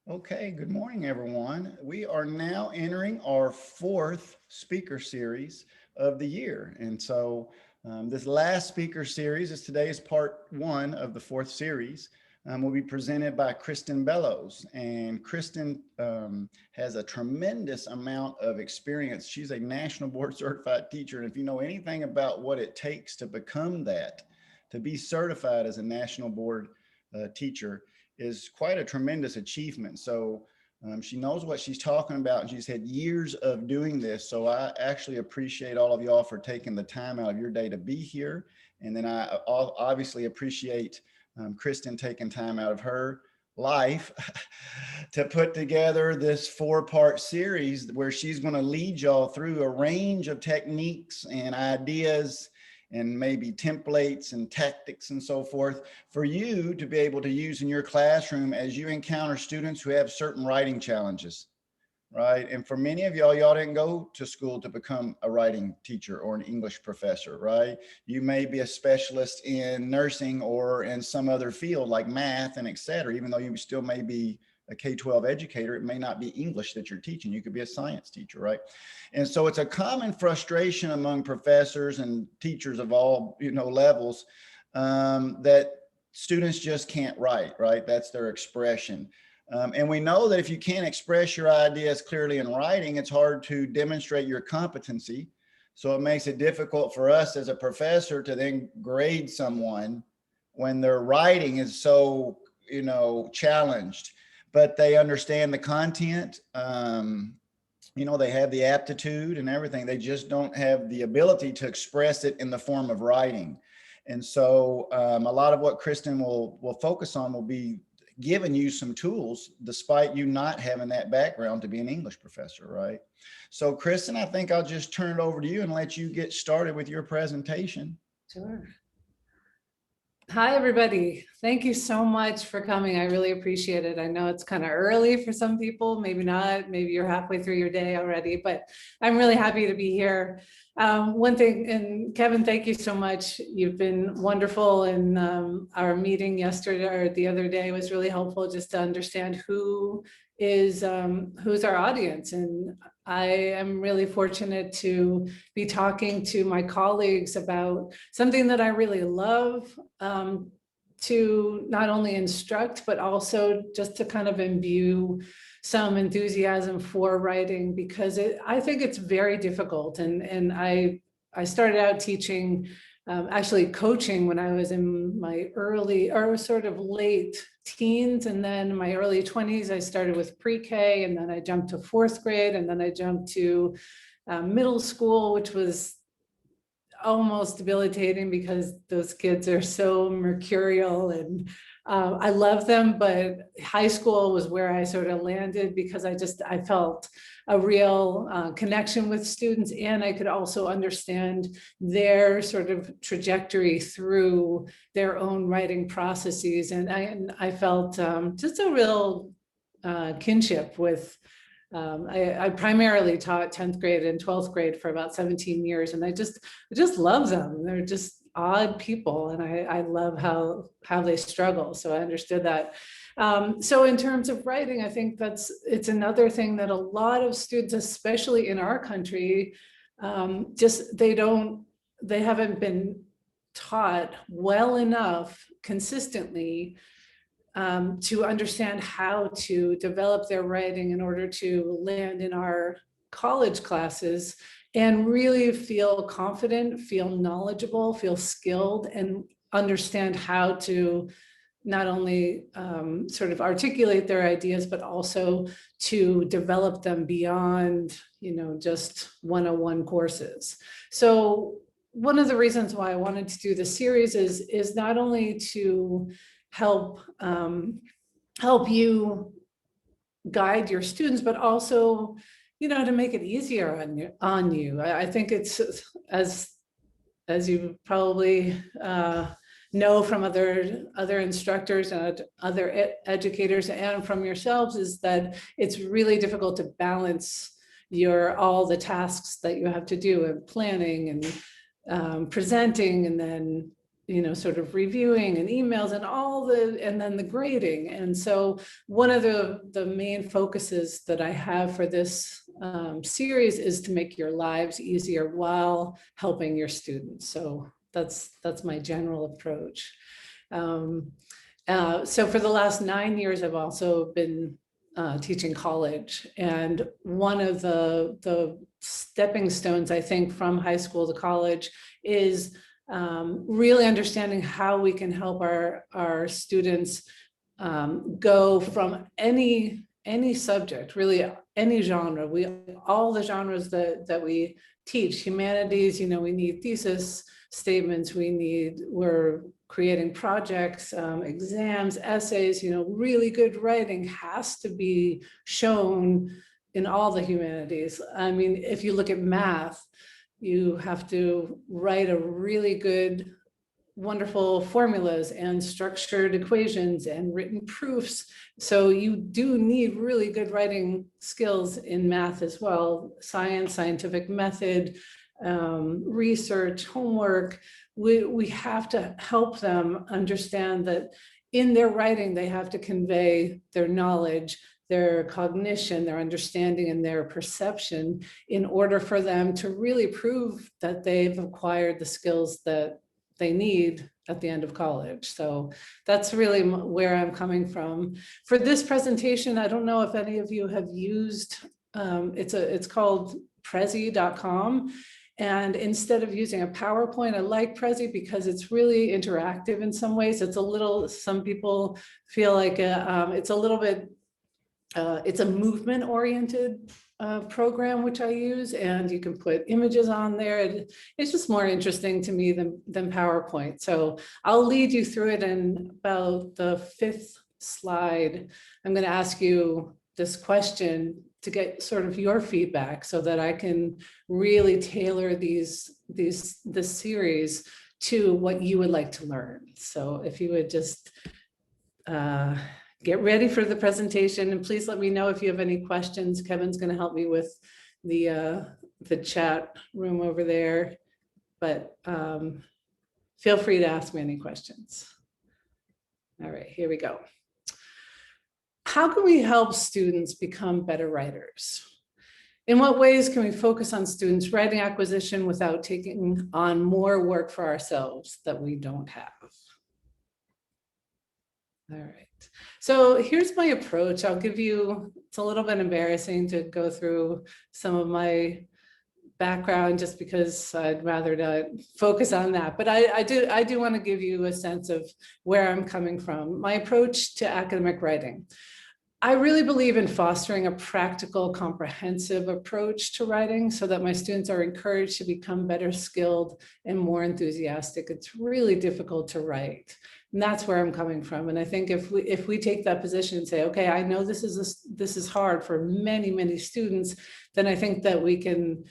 Okay, good morning, everyone. We are now entering our fourth speaker series of the year. This last speaker series is today's part one of the fourth series. Will be presented by Khriseten Bellows. And Khriseten has a tremendous amount of experience. She's a national board certified teacher. And if you know anything about what it takes to become that, to be certified as a national board teacher, is quite a tremendous achievement. So she knows what she's talking about, and she's had years of doing this. So I actually appreciate all of y'all for taking the time out of your day to be here. And then I obviously appreciate Khriseten taking time out of her life to put together this 4-part series where she's going to lead y'all through a range of techniques and ideas and maybe templates and tactics and so forth for you to be able to use in your classroom as you encounter students who have certain writing challenges, right? And for many of y'all didn't go to school to become a writing teacher or an English professor, right? You may be a specialist in nursing or in some other field like math and et cetera. Even though you still may be a K-12 educator, it may not be English that you're teaching. You could be a science teacher, right? And so it's a common frustration among professors and teachers of all levels that students just can't write, right? That's their expression. And we know that if you can't express your ideas clearly in writing, it's hard to demonstrate your competency. So it makes it difficult for us as a professor to then grade someone when their writing is so, challenged, but they understand the content. They have the aptitude and everything. They just don't have the ability to express it in the form of writing. And so a lot of what Khriseten will focus on will be giving you some tools, despite you not having that background to be an English professor, right? So Khriseten, I think I'll just turn it over to you and let you get started with your presentation. Sure. Hi, everybody. Thank you so much for coming. I really appreciate it. I know it's kind of early for some people, maybe not, maybe you're halfway through your day already, but I'm really happy to be here. One thing, and Kevin, thank you so much. You've been wonderful, and our meeting yesterday or the other day was really helpful just to understand who's our audience. And I am really fortunate to be talking to my colleagues about something that I really love, to not only instruct, but also just to kind of imbue some enthusiasm for writing, because I think it's very difficult. And I started out teaching, actually coaching, when I was in my early or sort of late teens, and then in my early 20s, I started with pre-K, and then I jumped to 4th grade, and then I jumped to middle school, which was almost debilitating because those kids are so mercurial, and I love them. But high school was where I sort of landed, because I felt a real connection with students, and I could also understand their sort of trajectory through their own writing processes. And I felt just a real kinship with I primarily taught 10th grade and 12th grade for about 17 years. And I just love them. They're just odd people. And I love how they struggle. So I understood that. So in terms of writing, I think it's another thing that a lot of students, especially in our country, they haven't been taught well enough consistently to understand how to develop their writing in order to land in our college classes and really feel confident, feel knowledgeable, feel skilled, and understand how to not only sort of articulate their ideas, but also to develop them beyond, just 101 courses. So one of the reasons why I wanted to do this series is not only to help you guide your students, but also, to make it easier on you. I think it's, as you probably know from other instructors and other educators and from yourselves, is that it's really difficult to balance all the tasks that you have to do, and planning and presenting, and then sort of reviewing and emails and and then the grading. And so one of the main focuses that I have for this series is to make your lives easier while helping your students. So that's my general approach. So for the last 9 years, I've also been teaching college. And one of the stepping stones, I think, from high school to college is really understanding how we can help our students go from any subject, really any genre. All the genres that we teach, humanities, we need thesis statements, we're creating projects, exams, essays, really good writing has to be shown in all the humanities. I mean, if you look at math, you have to write a really good, wonderful formulas and structured equations and written proofs. So you do need really good writing skills in math as well. Science, scientific method, research, homework. We have to help them understand that in their writing, they have to convey their knowledge, their cognition, their understanding, and their perception in order for them to really prove that they've acquired the skills that they need at the end of college. So that's really where I'm coming from. For this presentation, I don't know if any of you have used, it's called Prezi.com. And instead of using a PowerPoint, I like Prezi because it's really interactive in some ways. It's a little, some people feel like it's a little bit, it's a movement oriented program, which I use, and you can put images on there. It's just more interesting to me than PowerPoint. So I'll lead you through it. And about the 5th slide, I'm going to ask you this question to get sort of your feedback so that I can really tailor this series to what you would like to learn. So if you would just get ready for the presentation, and please let me know if you have any questions. Kevin's going to help me with the chat room over there, but feel free to ask me any questions. All right, here we go. How can we help students become better writers? In what ways can we focus on students' writing acquisition without taking on more work for ourselves that we don't have? All right. So here's my approach. I'll give you, it's a little bit embarrassing to go through some of my background just because I'd rather not focus on that. But I do want to give you a sense of where I'm coming from. My approach to academic writing. I really believe in fostering a practical, comprehensive approach to writing so that my students are encouraged to become better skilled and more enthusiastic. It's really difficult to write. And that's where I'm coming from. And I think if we take that position and say, okay, I know this is hard for many, many students, then I think that we can,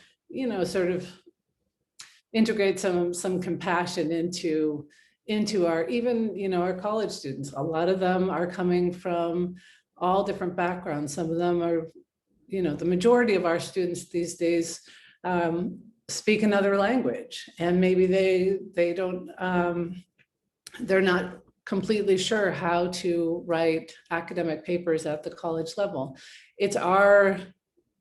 sort of integrate some compassion into our, even, our college students. A lot of them are coming from all different backgrounds. Some of them are, the majority of our students these days speak another language, and maybe they don't, they're not completely sure how to write academic papers at the college level.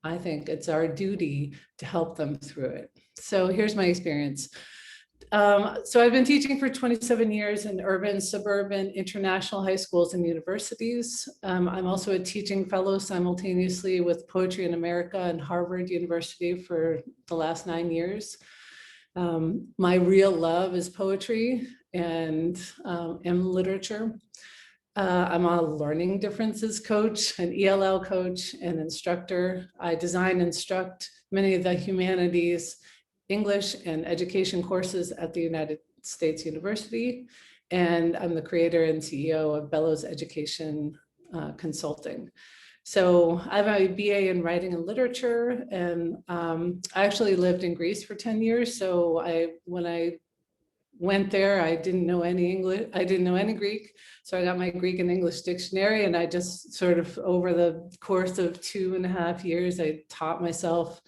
I think it's our duty to help them through it. So here's my experience. So I've been teaching for 27 years in urban, suburban, international high schools and universities. I'm also a teaching fellow simultaneously with Poetry in America and Harvard University for the last 9 years. My real love is poetry and literature. I'm a learning differences coach, an ELL coach, and instructor. I design and instruct many of the humanities, English, and education courses at the United States University. And I'm the creator and CEO of Bellows Education Consulting. So I have a BA in writing and literature, and I actually lived in Greece for 10 years. So when I went there, I didn't know any English, I didn't know any Greek. So I got my Greek and English dictionary, and I just sort of, over the course of 2.5 years, I taught myself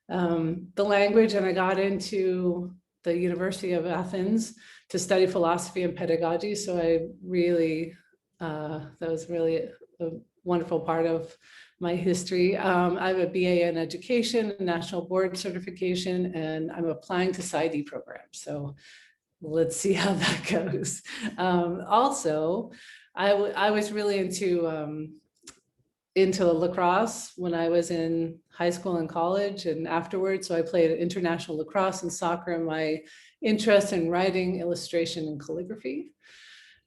the language, and I got into the University of Athens to study philosophy and pedagogy. So I really, that was really a wonderful part of my history. I have a BA in education, national board certification, and I'm applying to PsyD programs. So let's see how that goes. Also, I was really into lacrosse when I was in high school and college and afterwards. So I played international lacrosse and soccer, and my interest in writing, illustration, and calligraphy.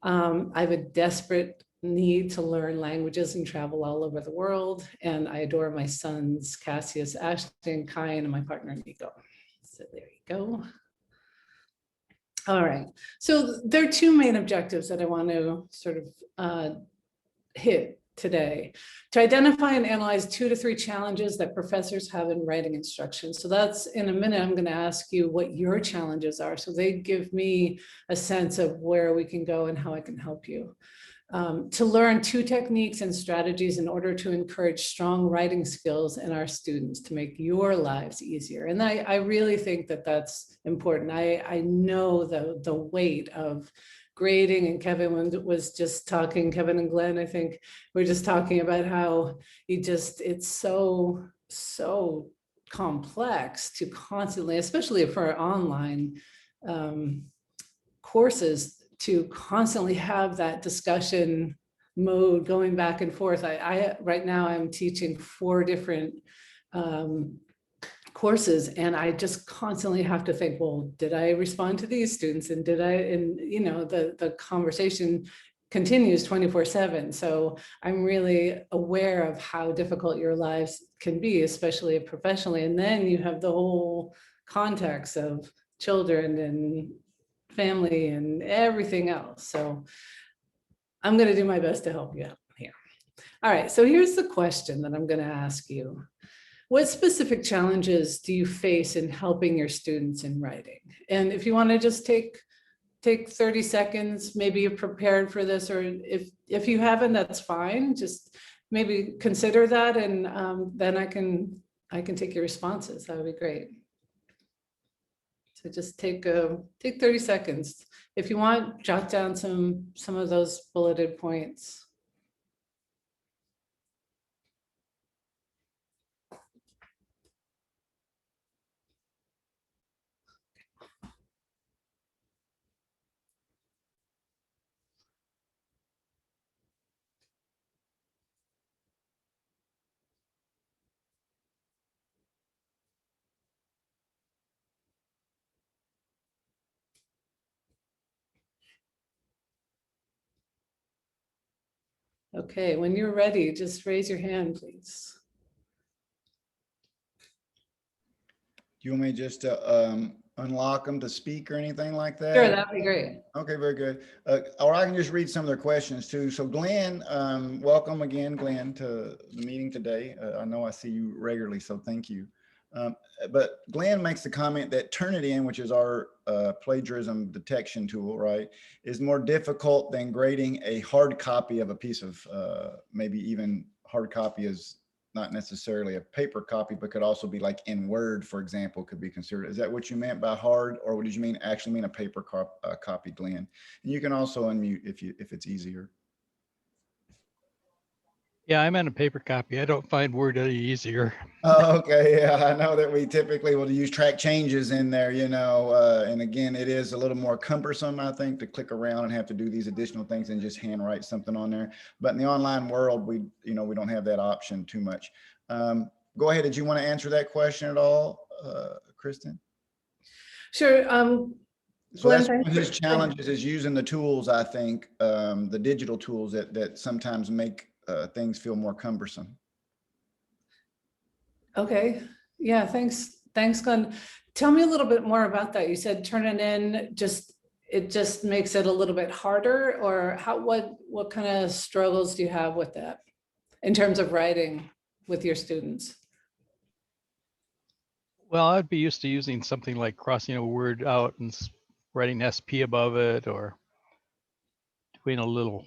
I have a desperate need to learn languages and travel all over the world. And I adore my sons, Cassius, Ashton, Kyan, and my partner, Nico. So there you go. All right. So there are two main objectives that I want to sort of hit today: to identify and analyze 2 to 3 challenges that professors have in writing instruction. So that's, in a minute, I'm going to ask you what your challenges are, so they give me a sense of where we can go and how I can help you. To learn 2 techniques and strategies in order to encourage strong writing skills in our students to make your lives easier. And I really think that that's important. I know the weight of grading, and Kevin was just talking, Kevin and Glenn, I think, we're just talking about how it's so complex to constantly, especially for online courses, to constantly have that discussion mode going back and forth. I right now I'm teaching 4 different courses, and I just constantly have to think, well, did I respond to these students? And did I, and the conversation continues 24/7. So I'm really aware of how difficult your lives can be, especially professionally. And then you have the whole context of children and family and everything else. So I'm going to do my best to help you out here. All right, so here's the question that I'm going to ask you. What specific challenges do you face in helping your students in writing? And if you want to just take 30 seconds, maybe you're prepared for this, or if you haven't, that's fine. Just maybe consider that, and then I can take your responses. That would be great. So just take 30 seconds. If you want, jot down some of those bulleted points. Okay, when you're ready, just raise your hand, please. Do you want me just to unlock them to speak or anything like that? Sure, that'd be great. Okay, very good. Or I can just read some of their questions too. So Glenn, welcome again, Glenn, to the meeting today. I know I see you regularly, so thank you. But Glenn makes the comment that Turnitin, which is our plagiarism detection tool, right, is more difficult than grading a hard copy of a piece of, maybe even hard copy is not necessarily a paper copy, but could also be like in Word, for example, could be considered. Is that what you meant by hard, or did you actually mean a paper copy, Glenn? And you can also unmute if it's easier. Yeah, I meant a paper copy. I don't find Word any easier. Oh, okay, yeah, I know that we typically will use track changes in there, and again, it is a little more cumbersome, I think, to click around and have to do these additional things and just handwrite something on there. But in the online world, we don't have that option too much. Go ahead. Did you want to answer that question at all, Kristen? Sure. So that's one of his challenges, is using the tools, I think, the digital tools that sometimes make things feel more cumbersome. Okay. Yeah, thanks, Glenn. Tell me a little bit more about that. You said Turnitin it just makes it a little bit harder, or what kind of struggles do you have with that in terms of writing with your students? Well, I'd be used to using something like crossing a word out and writing SP above it, or doing a little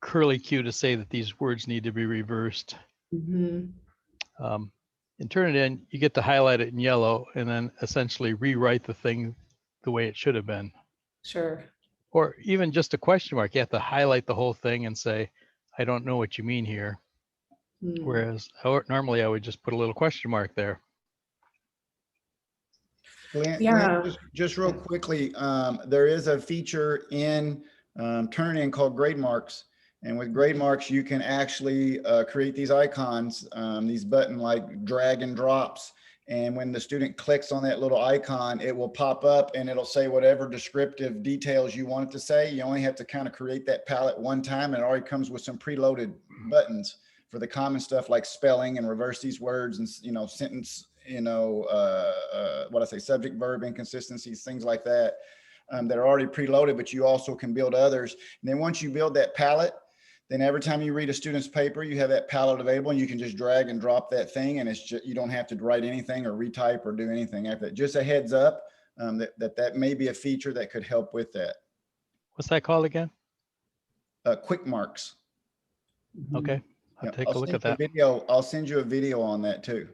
curly Q to say that these words need to be reversed. Mm-hmm. In Turnitin, you get to highlight it in yellow and then essentially rewrite the thing the way it should have been. Sure. Or even just a question mark. You have to highlight the whole thing and say, I don't know what you mean here. Hmm. Whereas normally I would just put a little question mark there. Glenn, Yeah. just real quickly, there is a feature in Turnitin called grade marks. And with grade marks, you can actually create these icons, these button like drag and drops. And when the student clicks on that little icon, it will pop up and it'll say whatever descriptive details you want it to say. You only have to kind of create that palette one time, and it already comes with some preloaded buttons for the common stuff like spelling and reverse these words and, sentence, subject verb inconsistencies, things like that, that are already preloaded, but you also can build others. And then once you build that palette, then every time you read a student's paper, you have that palette available and you can just drag and drop that thing. And it's just, you don't have to write anything or retype or do anything after that. Just a heads up that may be a feature that could help with that. What's that called again? Quickmarks. Okay. I'll take a look at that. Video. I'll send you a video on that too.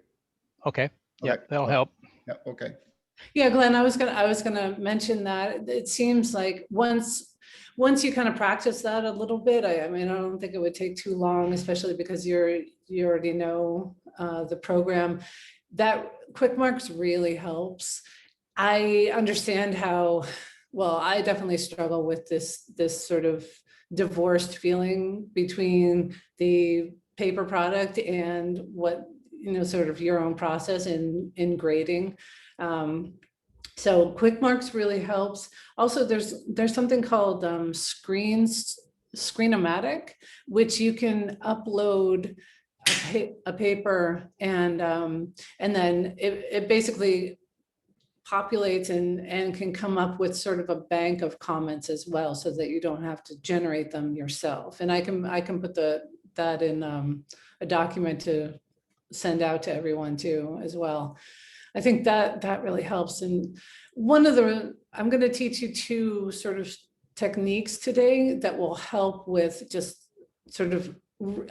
Okay. Yeah, Okay. that'll help. Yeah. Okay. Yeah, Glenn, I was gonna mention that it seems like once you kind of practice that a little bit, I mean, I don't think it would take too long, especially because you already know the program. That Quickmarks really helps. I understand how, well, I definitely struggle with this sort of divorced feeling between the paper product and what, sort of your own process in grading. So Quickmarks really helps. Also, there's something called Screenomatic, which you can upload a paper and then it basically populates and can come up with sort of a bank of comments as well, so that you don't have to generate them yourself. And I can put that in a document to send out to everyone too as well. I think that really helps. And I'm going to teach you two sort of techniques today that will help with just sort of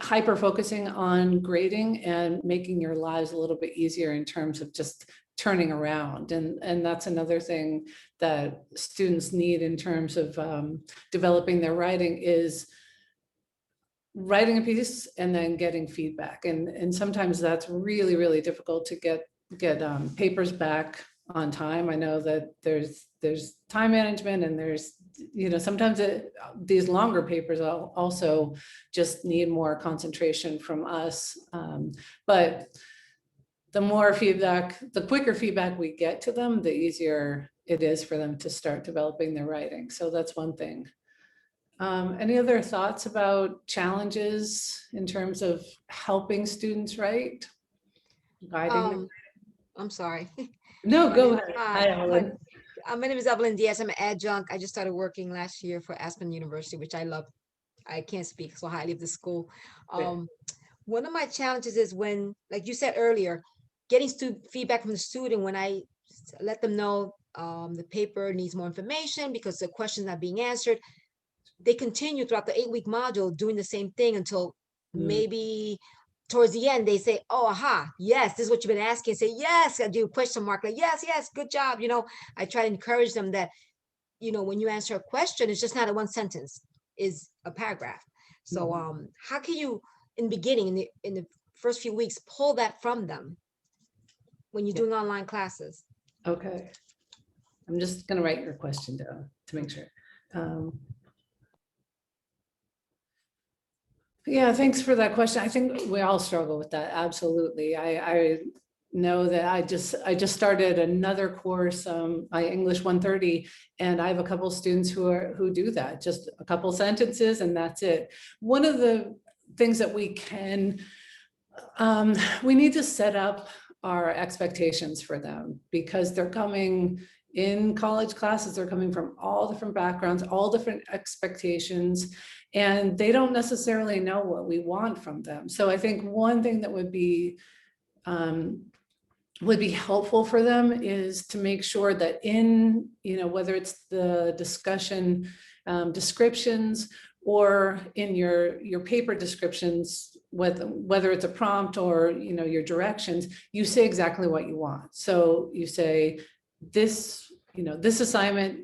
hyper focusing on grading and making your lives a little bit easier in terms of just turning around. And that's another thing that students need in terms of developing their writing, is writing a piece and then getting feedback. And sometimes that's really, really difficult to get papers back on time. I know that there's time management, and there's, sometimes these longer papers also just need more concentration from us. But the more feedback, the quicker feedback we get to them, the easier it is for them to start developing their writing. So that's one thing. Any other thoughts about challenges in terms of helping students write? Guiding them? I'm sorry. No, My go name- ahead. Hi, Hi, Ellen. my name is Evelyn Diaz. I'm an adjunct. I just started working last year for Aspen University, which I love. I can't speak so highly of the school. One of my challenges is when, like you said earlier, getting feedback from the student when I let them know the paper needs more information because the question's not being answered. They continue throughout the 8-week module doing the same thing until maybe towards the end, they say, oh, aha, yes, this is what you've been asking. Say, yes, I do question mark, like, yes, good job. I try to encourage them that, when you answer a question, it's just not a one sentence, is a paragraph. So how can you, in the beginning, in the first few weeks, pull that from them when you're doing online classes? Okay. I'm just going to write your question down to make sure. Yeah, thanks for that question. I think we all struggle with that. Absolutely. I know that I just started another course, my English 130, and I have a couple students who do that, just a couple sentences and that's it. One of the things that we need to set up our expectations for them, because they're coming in college classes, they're coming from all different backgrounds, all different expectations, and they don't necessarily know what we want from them. So I think one thing that would be helpful for them is to make sure that in, whether it's the discussion descriptions or in your paper descriptions, whether it's a prompt or, your directions, you say exactly what you want. So you say, this assignment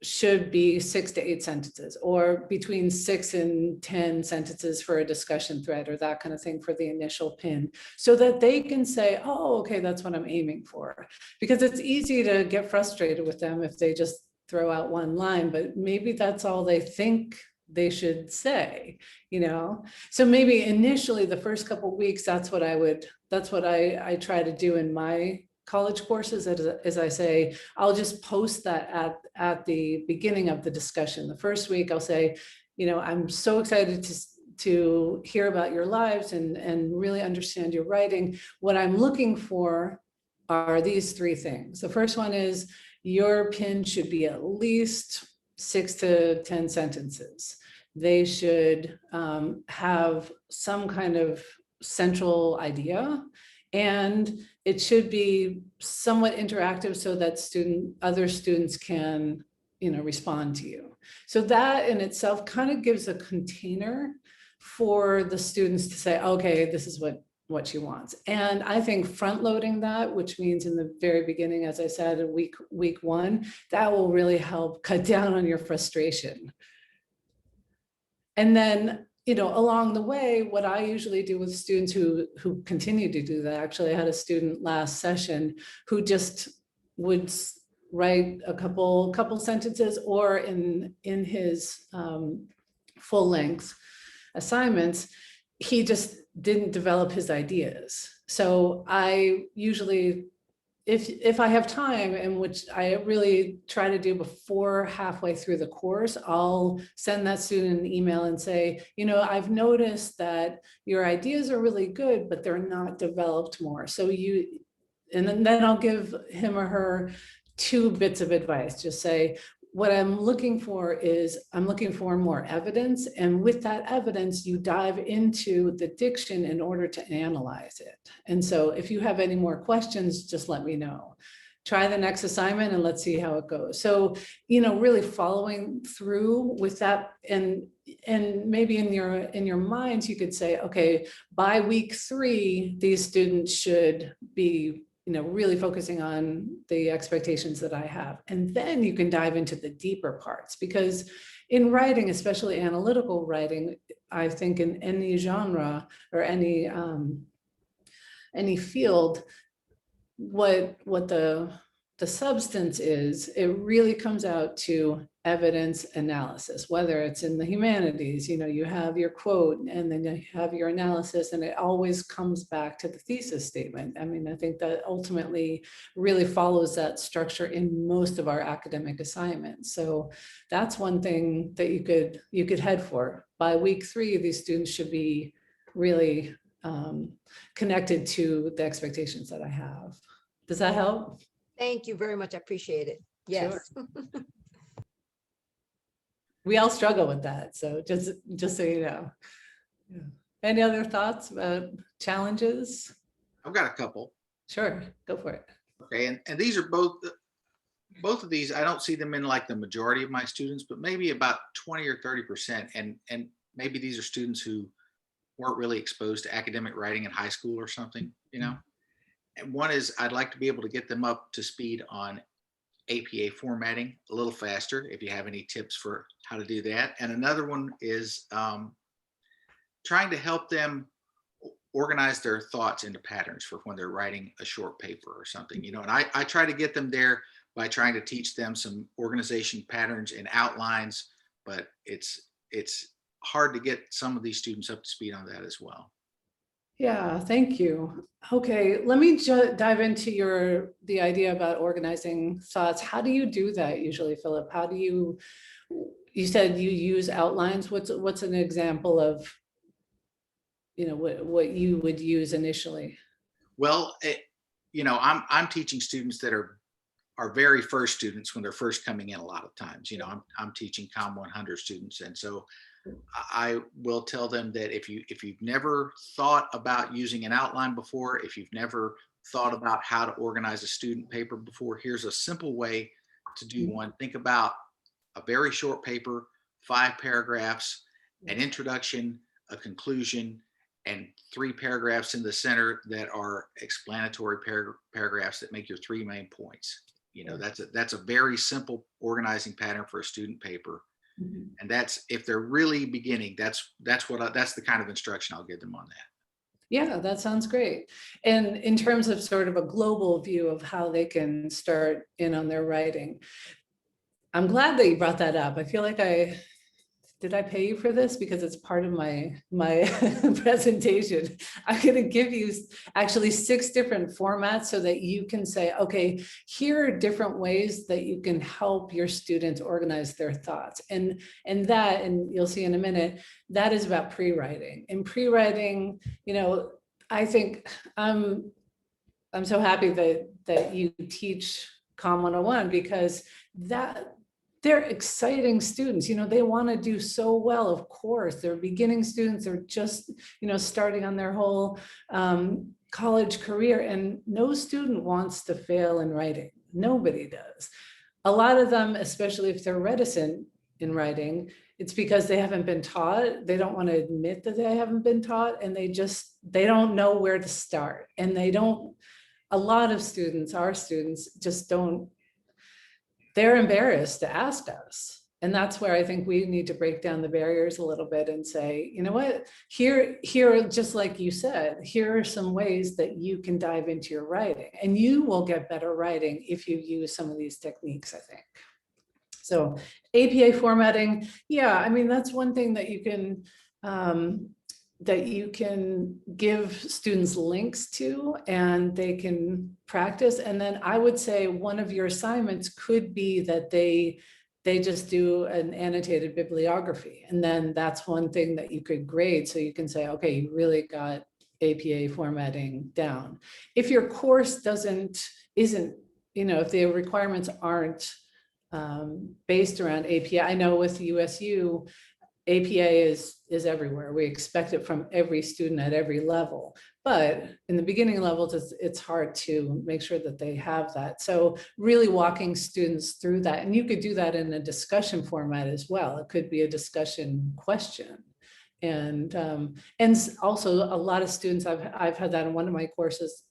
should be 6 to 8 sentences, or between 6 and 10 sentences for a discussion thread, or that kind of thing for the initial pin, so that they can say, oh, okay, that's what I'm aiming for. Because it's easy to get frustrated with them if they just throw out one line, but maybe that's all they think they should say, you know? So maybe initially the first couple of weeks, that's what I try to do in my college courses, as I say, I'll just post that at the beginning of the discussion. The first week I'll say, you know, I'm so excited to hear about your lives and really understand your writing. What I'm looking for are these 3 things. The first one is your pin should be at least 6 to 10 sentences. They should have some kind of central idea, and it should be somewhat interactive so that other students can, you know, respond to you. So that in itself kind of gives a container for the students to say, okay, this is what she wants. And I think front loading that, which means in the very beginning, as I said, in week 1, that will really help cut down on your frustration. And then, you know, along the way, what I usually do with students who continue to do that, actually I had a student last session who just would write a couple sentences, or in his full length assignments, he just didn't develop his ideas. So I usually, if I have time, and which I really try to do before halfway through the course, I'll send that student an email and say, you know, I've noticed that your ideas are really good, but they're not developed more. So and then I'll give him or her 2 bits of advice. Just say, what I'm looking for is, I'm looking for more evidence. And with that evidence, you dive into the diction in order to analyze it. And so if you have any more questions, just let me know. Try the next assignment and let's see how it goes. So, you know, really following through with that, and maybe in your minds, you could say, okay, by week 3, these students should be, you know, really focusing on the expectations that I have. And then you can dive into the deeper parts, because in writing, especially analytical writing, I think in any genre or any field, what the substance is, it really comes out to evidence analysis. Whether it's in the humanities, you know, you have your quote and then you have your analysis, and it always comes back to the thesis statement. I mean, I think that ultimately really follows that structure in most of our academic assignments. So that's one thing that you could head for. By week 3, these students should be really connected to the expectations that I have. Does that help? Thank you very much. I appreciate it. Yes. Sure. We all struggle with that. So just so you know. Yeah. Any other thoughts about challenges? I've got a couple. Sure, go for it. Okay, and these are both of these, I don't see them in like the majority of my students, but maybe about 20 or 30%. And maybe these are students who weren't really exposed to academic writing in high school or something, you know. And one is, I'd like to be able to get them up to speed on APA formatting a little faster, if you have any tips for how to do that. And another one is trying to help them organize their thoughts into patterns for when they're writing a short paper or something, you know. And I try to get them there by trying to teach them some organization patterns and outlines, but it's hard to get some of these students up to speed on that as well. Yeah, thank you. Okay, let me dive into the idea about organizing thoughts. How do you do that usually, Philip? How do you said you use outlines. What's an example of, you know, what you would use initially? Well, you know, I'm teaching students that are very first students when they're first coming in a lot of times. You know, I'm teaching COM 100 students. And so I will tell them that if you've never thought about using an outline before, if you've never thought about how to organize a student paper before, here's a simple way to do one. Think about a very short paper, 5 paragraphs, an introduction, a conclusion, and 3 paragraphs in the center that are explanatory paragraphs that make your 3 main points. You know, that's a very simple organizing pattern for a student paper. Mhm. And that's, if they're really beginning, that's the kind of instruction I'll give them on that. Yeah, that sounds great. And in terms of sort of a global view of how they can start in on their writing, I'm glad that you brought that up. I feel like did I pay you for this? Because it's part of my presentation. I'm going to give you actually 6 different formats so that you can say, okay, here are different ways that you can help your students organize their thoughts. And you'll see in a minute, that is about pre-writing. And pre-writing, you know, I think I'm so happy that you teach Com 101, because they're exciting students. You know, they want to do so well. Of course, they're beginning students. They're just, you know, starting on their whole college career, and no student wants to fail in writing. Nobody does. A lot of them, especially if they're reticent in writing, it's because they haven't been taught. They don't want to admit that they haven't been taught, and they don't know where to start. And a lot of students, our students, just don't, they're embarrassed to ask us. And that's where I think we need to break down the barriers a little bit and say, you know what, here, just like you said, here are some ways that you can dive into your writing, and you will get better writing if you use some of these techniques, I think. So APA formatting, yeah, I mean, that's one thing that you can give students links to, and they can practice. And then I would say one of your assignments could be that they just do an annotated bibliography. And then that's one thing that you could grade. So you can say, okay, you really got APA formatting down. If your course isn't, you know, if the requirements aren't based around APA, I know with USU, APA is everywhere. We expect it from every student at every level, but in the beginning levels, it's hard to make sure that they have that. So really walking students through that, and you could do that in a discussion format as well. It could be a discussion question. And also a lot of students, I've had that in one of my courses.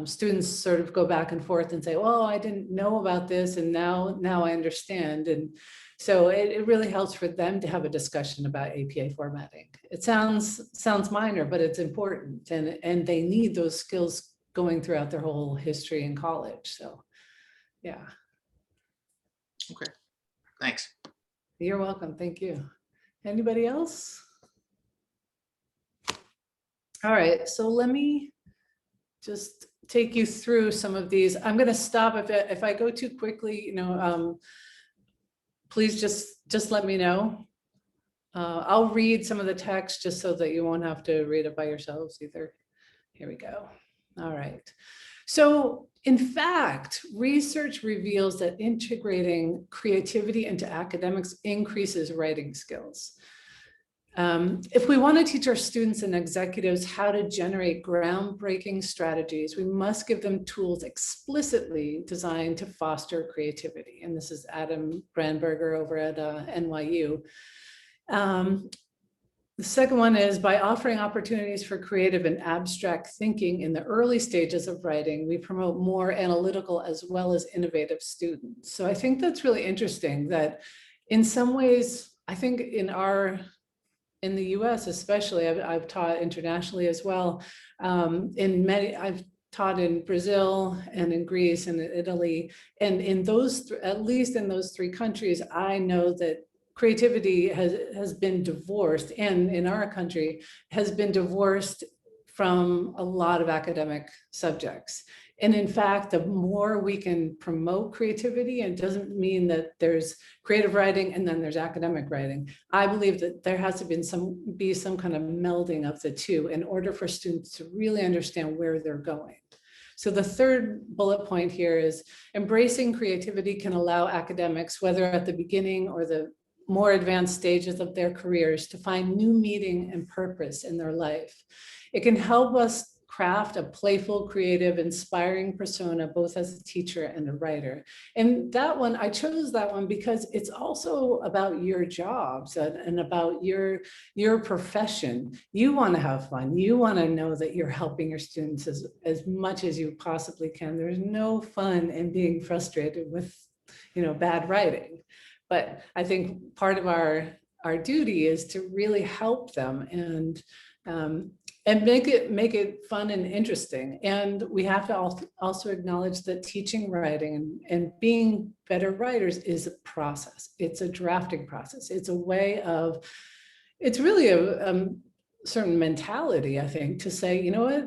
Students sort of go back and forth and say, well, I didn't know about this, and now I understand. And so it really helps for them to have a discussion about APA formatting. It sounds minor, but it's important, and they need those skills going throughout their whole history in college. So yeah. Okay, thanks. You're welcome. Thank you. Anybody else? All right, so let me just take you through some of these. I'm going to stop if I go too quickly, you know, please just let me know. I'll read some of the text just so that you won't have to read it by yourselves either. Here we go. All right. So in fact, research reveals that integrating creativity into academics increases writing skills. If we want to teach our students and executives how to generate groundbreaking strategies, we must give them tools explicitly designed to foster creativity. And this is Adam Brandberger over at NYU. The second one is by offering opportunities for creative and abstract thinking in the early stages of writing, we promote more analytical as well as innovative students. So I think that's really interesting that in some ways, I think in the US especially, I've taught internationally as well. I've taught in Brazil and in Greece and in Italy. And in those, at least in those 3 countries, I know that creativity has been divorced, and in our country has been divorced from a lot of academic subjects. And in fact, the more we can promote creativity, and it doesn't mean that there's creative writing and then there's academic writing. I believe that there has to be some kind of melding of the two in order for students to really understand where they're going. So the third bullet point here is embracing creativity can allow academics, whether at the beginning or the more advanced stages of their careers, to find new meaning and purpose in their life. It can help us craft a playful, creative, inspiring persona, both as a teacher and a writer. And that one, I chose that one because it's also about your jobs and about your profession. You want to have fun. You want to know that you're helping your students as much as you possibly can. There's no fun in being frustrated with, bad writing. But I think part of our duty is to really help them and make it fun and interesting. And we have to also acknowledge that teaching writing and being better writers is a process. It's a drafting process. It's a way of, it's really a certain mentality, I think, to say, you know what,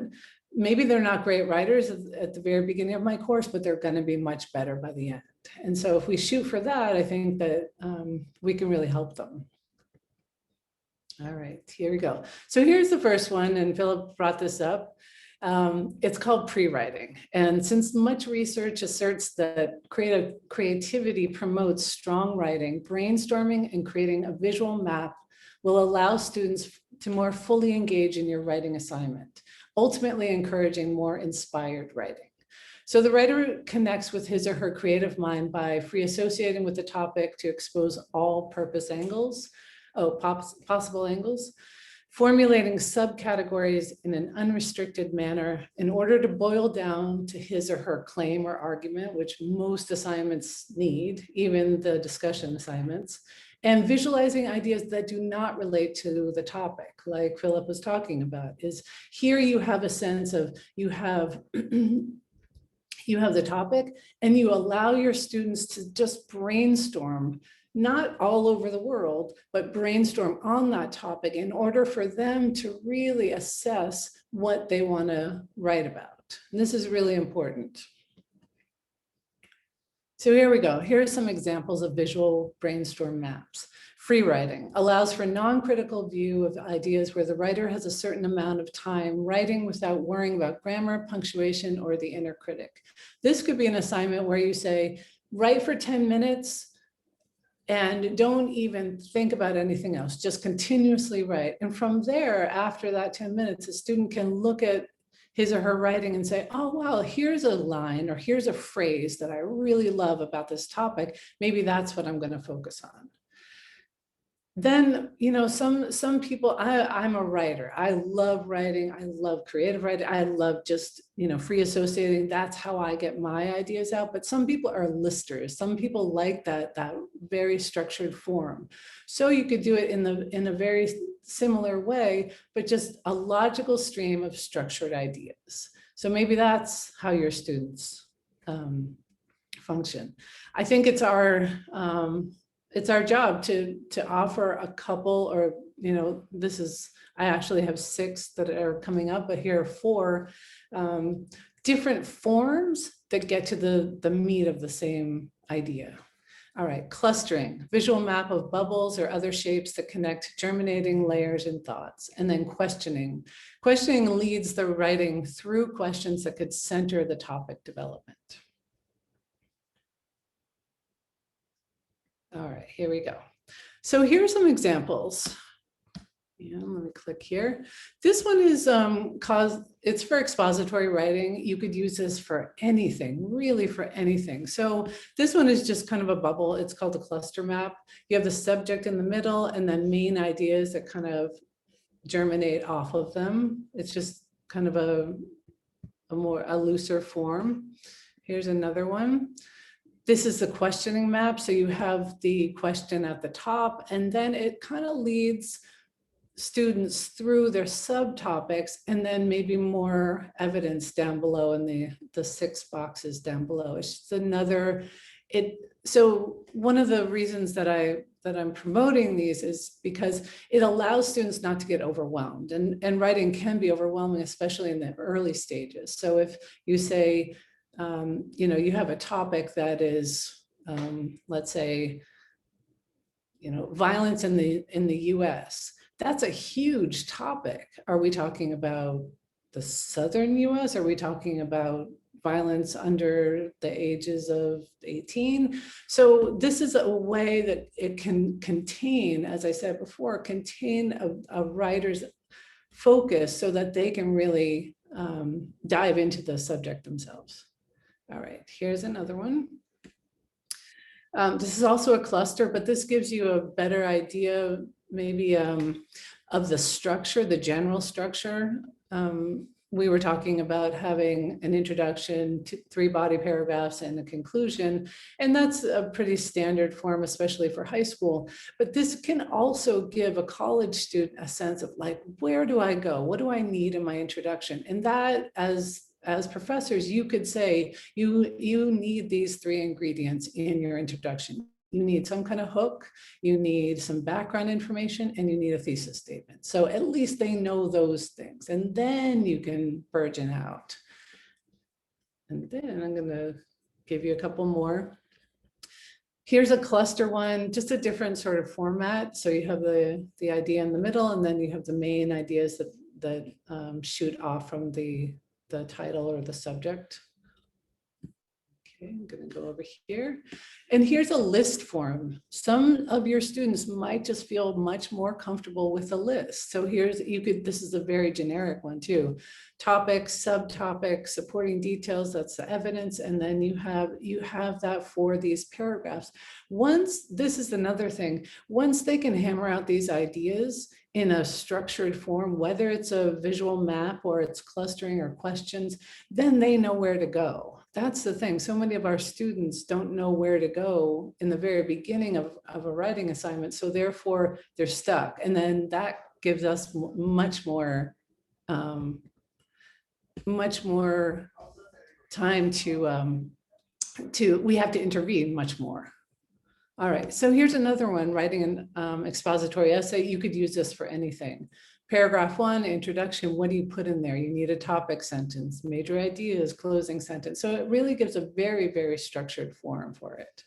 maybe they're not great writers at the very beginning of my course, but they're going to be much better by the end. And so if we shoot for that, I think that we can really help them. All right, here we go. So here's the first one, and Philip brought this up. It's called Prewriting. And since much research asserts that creativity promotes strong writing, brainstorming and creating a visual map will allow students to more fully engage in your writing assignment, ultimately encouraging more inspired writing. So the writer connects with his or her creative mind by free associating with the topic to expose all possible angles, formulating subcategories in an unrestricted manner in order to boil down to his or her claim or argument, which most assignments need, even the discussion assignments, and visualizing ideas that do not relate to the topic, like Philip was talking about, is here you have a sense of, you have the topic and you allow your students to just brainstorm, not all over the world, but brainstorm on that topic in order for them to really assess what they want to write about. And this is really important. So here we go. Here are some examples of visual brainstorm maps. Free writing allows for non-critical view of ideas where the writer has a certain amount of time writing without worrying about grammar, punctuation, or the inner critic. This could be an assignment where you say, write for 10 minutes and don't even think about anything else, just continuously write. And from there, after that 10 minutes, a student can look at his or her writing and say, oh, wow, here's a line or here's a phrase that I really love about this topic. Maybe that's what I'm going to focus on. Then, some people, I'm a writer. I love writing. I love creative writing. I love just, free associating. That's how I get my ideas out. But some people are listers. Some people like that very structured form. So you could do it in a very similar way, but just a logical stream of structured ideas. So maybe that's how your students function. I think it's our job to offer a couple, or I actually have 6 that are coming up, but here are 4 different forms that get to the meat of the same idea. All right, clustering, visual map of bubbles or other shapes that connect germinating layers and thoughts. And then questioning. Questioning leads the writing through questions that could center the topic development. All right, here we go. So here are some examples. Let me click here. This one is it's for expository writing. You could use this for anything, really for anything. So this one is just kind of a bubble. It's called a cluster map. You have the subject in the middle and then main ideas that kind of germinate off of them. It's just kind of a looser form. Here's another one. This is the questioning map. So you have the question at the top, and then it kind of leads students through their subtopics, and then maybe more evidence down below in the 6 boxes down below. It's just another, so one of the reasons that I'm promoting these is because it allows students not to get overwhelmed, and writing can be overwhelming, especially in the early stages. So if you say, you have a topic that is, let's say, violence in the US. That's a huge topic. Are we talking about the southern US? Are we talking about violence under the ages of 18? So this is a way that it can contain, as I said before, contain a writer's focus so that they can really dive into the subject themselves. All right, here's another one. This is also a cluster, but this gives you a better idea maybe of the structure, the general structure. We were talking about having an introduction, 3 body paragraphs, and a conclusion, and that's a pretty standard form, especially for high school. But this can also give a college student a sense of like, where do I go? What do I need in my introduction? And that, as professors, you could say, you need these 3 ingredients in your introduction. You need some kind of hook, you need some background information, and you need a thesis statement. So at least they know those things, and then you can burgeon out. And then I'm gonna give you a couple more. Here's a cluster one, just a different sort of format. So you have the idea in the middle, and then you have the main ideas that shoot off from the title or the subject. Okay, I'm going to go over here. And here's a list form. Some of your students might just feel much more comfortable with a list. So this is a very generic one too. Topics, subtopics, supporting details, that's the evidence. And then you have that for these paragraphs. This is another thing, once they can hammer out these ideas in a structured form, whether it's a visual map or it's clustering or questions, then they know where to go. That's the thing. So many of our students don't know where to go in the very beginning of a writing assignment. So therefore they're stuck. And then that gives us much more time we have to intervene much more. All right, so here's another one, writing an expository essay. You could use this for anything. Paragraph 1, introduction, what do you put in there? You need a topic sentence, major ideas, closing sentence. So it really gives a very, very structured form for it.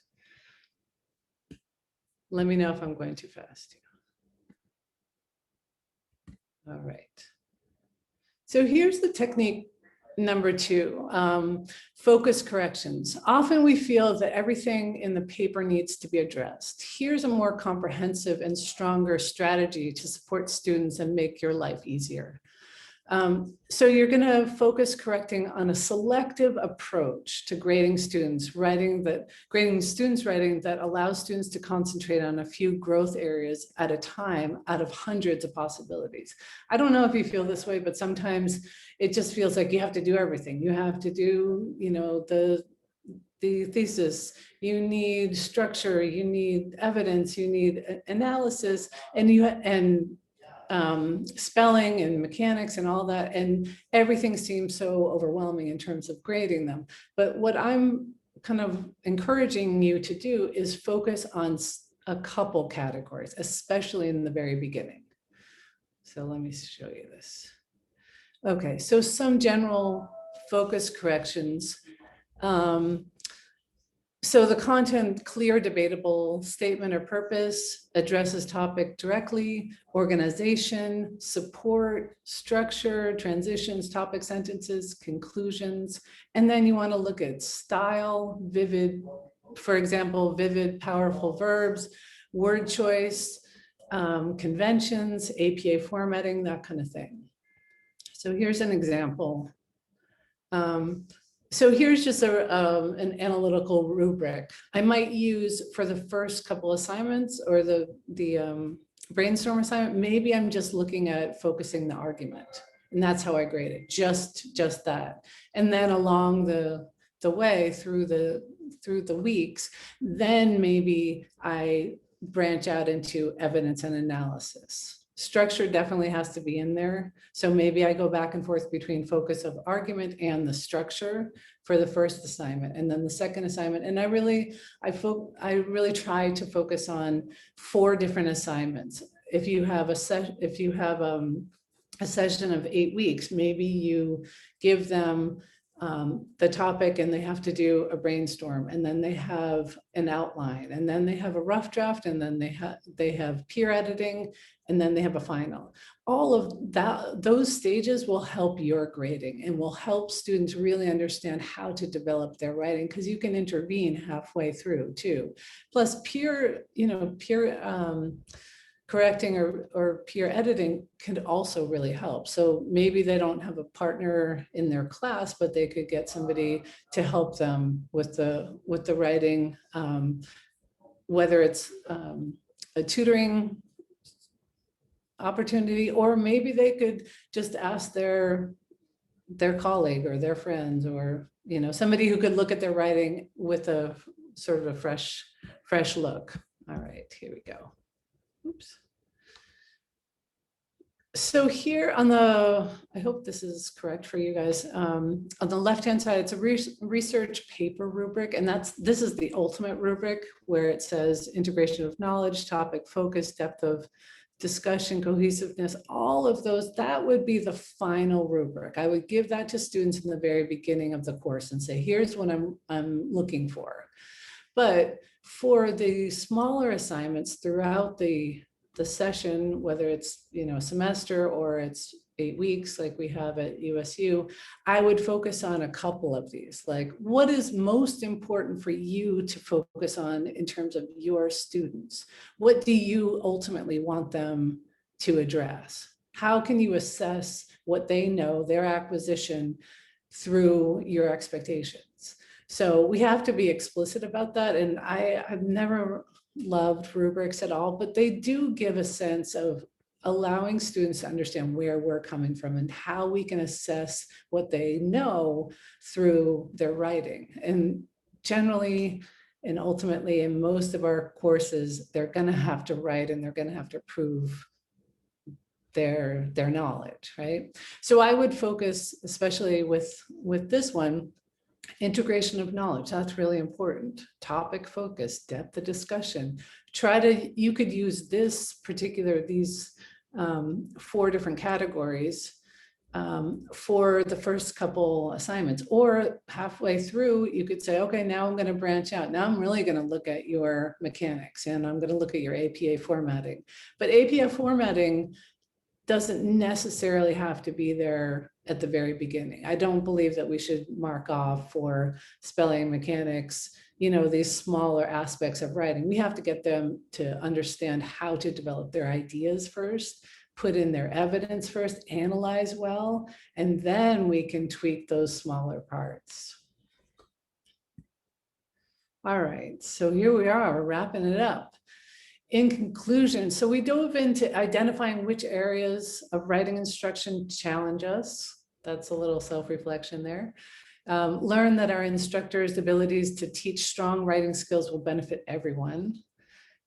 Let me know if I'm going too fast. All right. So here's the technique number 2, focus corrections. Often we feel that everything in the paper needs to be addressed. Here's a more comprehensive and stronger strategy to support students and make your life easier. So you're going to focus correcting on a selective approach to grading students writing that allows students to concentrate on a few growth areas at a time out of hundreds of possibilities. I don't know if you feel this way, but sometimes it just feels like you have to do everything. You have to do, the thesis, you need structure, you need evidence, you need analysis, and spelling and mechanics and all that, and everything seems so overwhelming in terms of grading them. But what I'm kind of encouraging you to do is focus on a couple categories, especially in the very beginning. So let me show you this. Okay, so some general focus corrections. So the content, clear, debatable statement or purpose, addresses topic directly, organization, support, structure, transitions, topic sentences, conclusions. And then you want to look at style, vivid, for example, vivid, powerful verbs, word choice, conventions, APA formatting, that kind of thing. So here's an example. So here's just an analytical rubric I might use for the first couple assignments or the brainstorm assignment. Maybe I'm just looking at focusing the argument, and that's how I grade it, just that. And then along the way through the weeks, then maybe I branch out into evidence and analysis. Structure definitely has to be in there. So maybe I go back and forth between focus of argument and the structure for the first assignment, and then the second assignment. And I really try to focus on 4 different assignments. If you have a session of 8 weeks, maybe you give them the topic and they have to do a brainstorm, and then they have an outline, and then they have a rough draft, and then they have peer editing, and then they have a final. All of those stages will help your grading and will help students really understand how to develop their writing, because you can intervene halfway through too. Plus peer correcting or peer editing could also really help. So maybe they don't have a partner in their class, but they could get somebody to help them with the writing, whether it's a tutoring opportunity, or maybe they could just ask their colleague or their friends, or somebody who could look at their writing with a sort of a fresh look. All right, here we go. Oops. So here on the, I hope this is correct for you guys, on the left-hand side, it's a research paper rubric, and this is the ultimate rubric, where it says integration of knowledge, topic focus, depth of discussion, cohesiveness, all of those. That would be the final rubric. I would give that to students in the very beginning of the course and say, here's what I'm looking for. But for the smaller assignments throughout the session, whether it's a semester or it's 8 weeks like we have at USU, I would focus on a couple of these. Like, what is most important for you to focus on in terms of your students? What do you ultimately want them to address? How can you assess what they know, their acquisition, through your expectations? So we have to be explicit about that. And I've never loved rubrics at all, but they do give a sense of allowing students to understand where we're coming from and how we can assess what they know through their writing. And generally, and ultimately in most of our courses, they're going to have to write and they're going to have to prove their knowledge, right? So I would focus, especially with this one, integration of knowledge. That's really important. Topic focus, depth of discussion. You could use these 4 different categories for the first couple assignments, or halfway through, you could say, okay, now I'm going to branch out. Now I'm really going to look at your mechanics and I'm going to look at your APA formatting. But APA formatting doesn't necessarily have to be there at the very beginning. I don't believe that we should mark off for spelling, mechanics, these smaller aspects of writing. We have to get them to understand how to develop their ideas first, put in their evidence first, analyze well, and then we can tweak those smaller parts. All right, so here we are, wrapping it up. In conclusion, so we dove into identifying which areas of writing instruction challenge us. That's a little self-reflection there. Learn that our instructors' abilities to teach strong writing skills will benefit everyone.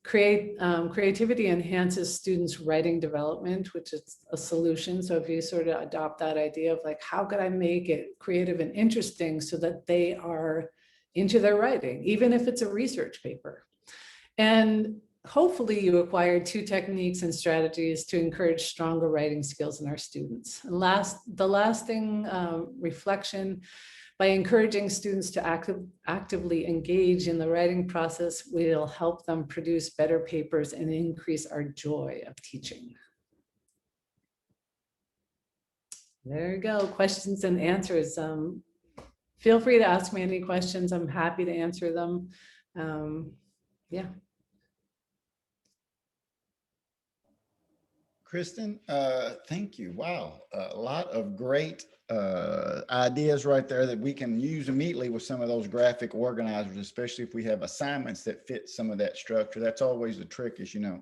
Creativity enhances students' writing development, which is a solution. So if you sort of adopt that idea of like, how could I make it creative and interesting so that they are into their writing, even if it's a research paper. And hopefully you acquired 2 techniques and strategies to encourage stronger writing skills in our students. And the last thing, reflection. By encouraging students to actively engage in the writing process, we'll help them produce better papers and increase our joy of teaching. There you go, questions and answers. Feel free to ask me any questions. I'm happy to answer them. Yeah. Kristen, thank you. Wow, a lot of great ideas right there that we can use immediately with some of those graphic organizers, especially if we have assignments that fit some of that structure. That's always the trick, is, you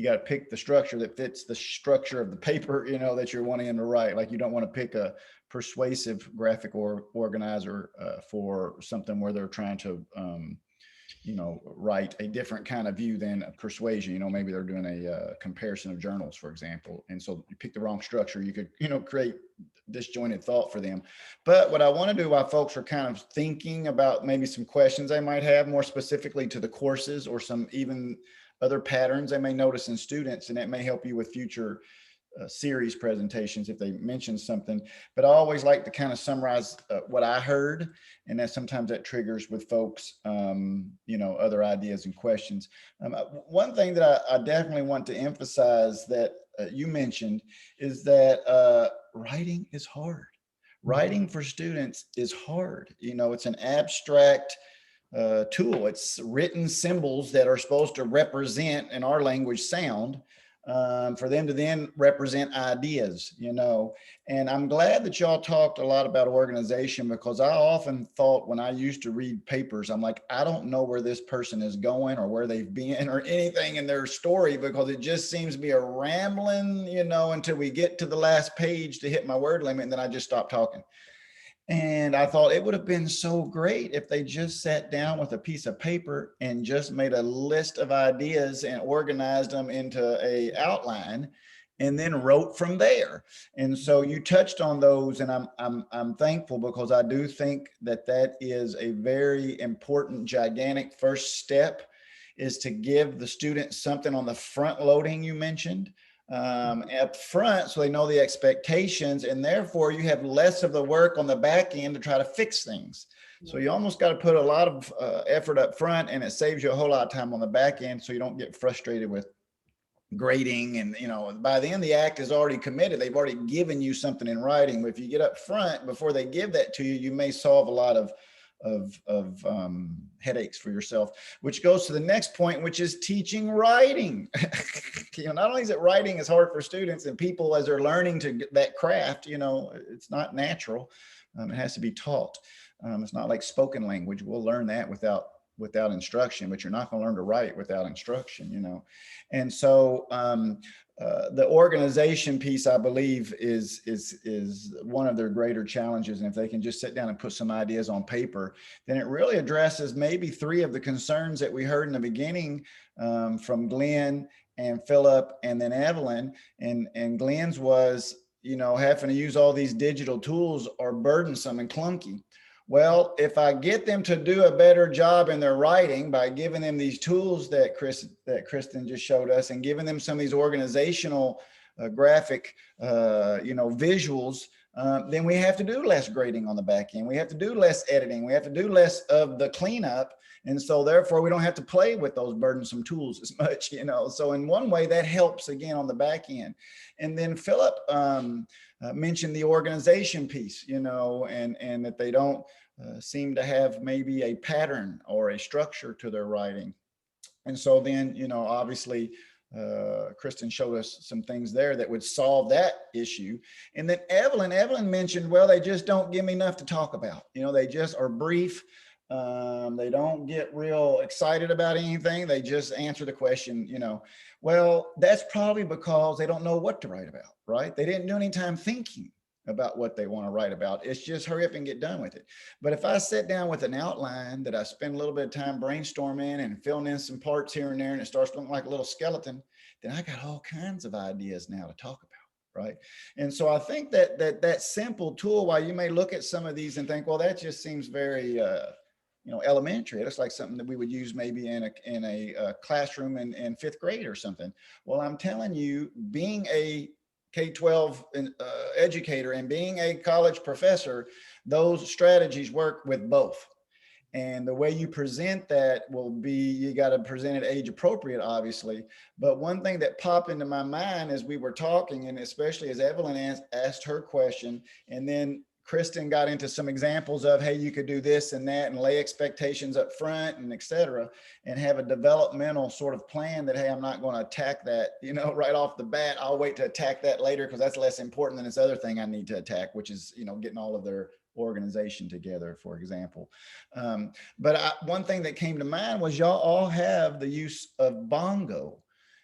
got to pick the structure that fits the structure of the paper, that you're wanting to write. Like, you don't want to pick a persuasive graphic organizer for something where they're trying to write a different kind of view than a persuasion. Maybe they're doing a comparison of journals, for example. And so you pick the wrong structure, you could, create disjointed thought for them. But what I want to do while folks are kind of thinking about maybe some questions they might have more specifically to the courses, or some even other patterns they may notice in students, and that may help you with future series presentations if they mention something. But I always like to kind of summarize what I heard, and that sometimes that triggers with folks other ideas and questions. One thing that I definitely want to emphasize that you mentioned is that writing is hard. Writing for students is hard. It's an abstract tool. It's written symbols that are supposed to represent, in our language, sound. for them to then represent ideas, and I'm glad that y'all talked a lot about organization, because I often thought when I used to read papers, I'm like, I don't know where this person is going or where they've been or anything in their story, because it just seems to be a rambling, until we get to the last page to hit my word limit, and then I just stop talking. And I thought it would have been so great if they just sat down with a piece of paper and just made a list of ideas and organized them into a outline and then wrote from there. And so you touched on those, and I'm thankful, because I do think that that is a very important, gigantic first step, is to give the students something on the front loading you mentioned, up front, so they know the expectations, and therefore you have less of the work on the back end to try to fix things. So you almost got to put a lot of effort up front, and it saves you a whole lot of time on the back end, so you don't get frustrated with grading. And by the end the act is already committed, they've already given you something in writing. But if you get up front before they give that to you, you may solve a lot of headaches for yourself, which goes to the next point, which is teaching writing. Not only is it writing is hard for students and people as they're learning to get that craft, it's not natural. It has to be taught. It's not like spoken language. We'll learn that without instruction, but you're not going to learn to write without instruction, and so the organization piece, I believe, is one of their greater challenges. And if they can just sit down and put some ideas on paper, then it really addresses maybe 3 of the concerns that we heard in the beginning, from Glenn and Philip and then Evelyn. And Glenn's was, having to use all these digital tools are burdensome and clunky. Well, if I get them to do a better job in their writing by giving them these tools that Kristen just showed us, and giving them some of these organizational graphic, visuals, then we have to do less grading on the back end. We have to do less editing. We have to do less of the cleanup. And so therefore we don't have to play with those burdensome tools as much, So in one way that helps again on the back end. And then Philip mentioned the organization piece, and that they don't seem to have maybe a pattern or a structure to their writing. And so then, obviously, Kristen showed us some things there that would solve that issue. And then Evelyn mentioned, well, they just don't give me enough to talk about. They just are brief. They don't get real excited about anything. They just answer the question, Well, that's probably because they don't know what to write about, right? They didn't do any time thinking about what they want to write about. It's just hurry up and get done with it. But if I sit down with an outline that I spend a little bit of time brainstorming and filling in some parts here and there, and it starts looking like a little skeleton, then I got all kinds of ideas now to talk about, right? And so I think that simple tool, while you may look at some of these and think, well, that just seems very elementary. It looks like something that we would use maybe in a classroom in 5th grade or something. Well, I'm telling you, being a K-12 educator and being a college professor, those strategies work with both. And the way you present that will be, you got to present it age appropriate, obviously. But one thing that popped into my mind as we were talking, and especially as Evelyn asked her question, and then Kristen got into some examples of, hey, you could do this and that, and lay expectations up front, and et cetera, and have a developmental sort of plan that, hey, I'm not going to attack that, right off the bat. I'll wait to attack that later because that's less important than this other thing I need to attack, which is, getting all of their organization together, for example. But one thing that came to mind was y'all all have the use of Bongo.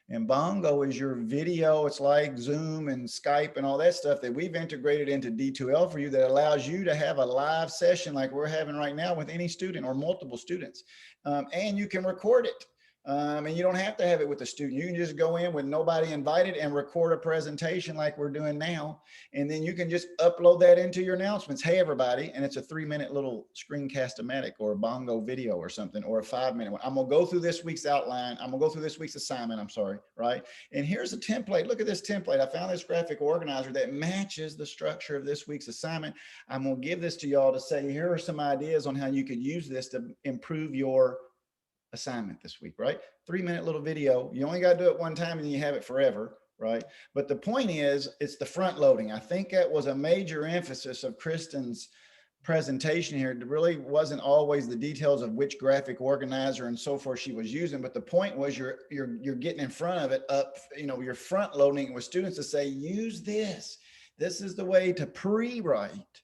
And Bongo is your video. It's like Zoom and Skype and all that stuff that we've integrated into D2L for you, that allows you to have a live session like we're having right now with any student or multiple students. And you can record it. And you don't have to have it with a student. You can just go in with nobody invited and record a presentation like we're doing now. And then you can just upload that into your announcements. Hey, everybody. And it's a 3-minute little screencast-o-matic or a Bongo video or something, or a 5-minute one. I'm going to go through this week's outline. I'm going to go through this week's assignment. I'm sorry. Right. And here's a template. Look at this template. I found this graphic organizer that matches the structure of this week's assignment. I'm going to give this to y'all to say, here are some ideas on how you could use this to improve your assignment this week, right? 3-minute little video. You only got to do it one time and you have it forever, right? But the point is, it's the front loading. I think that was a major emphasis of Kristen's presentation here, it really wasn't always the details of which graphic organizer and so forth she was using, but the point was you're getting in front of it up, you're front loading it with students to say, use this. This is the way to pre-write,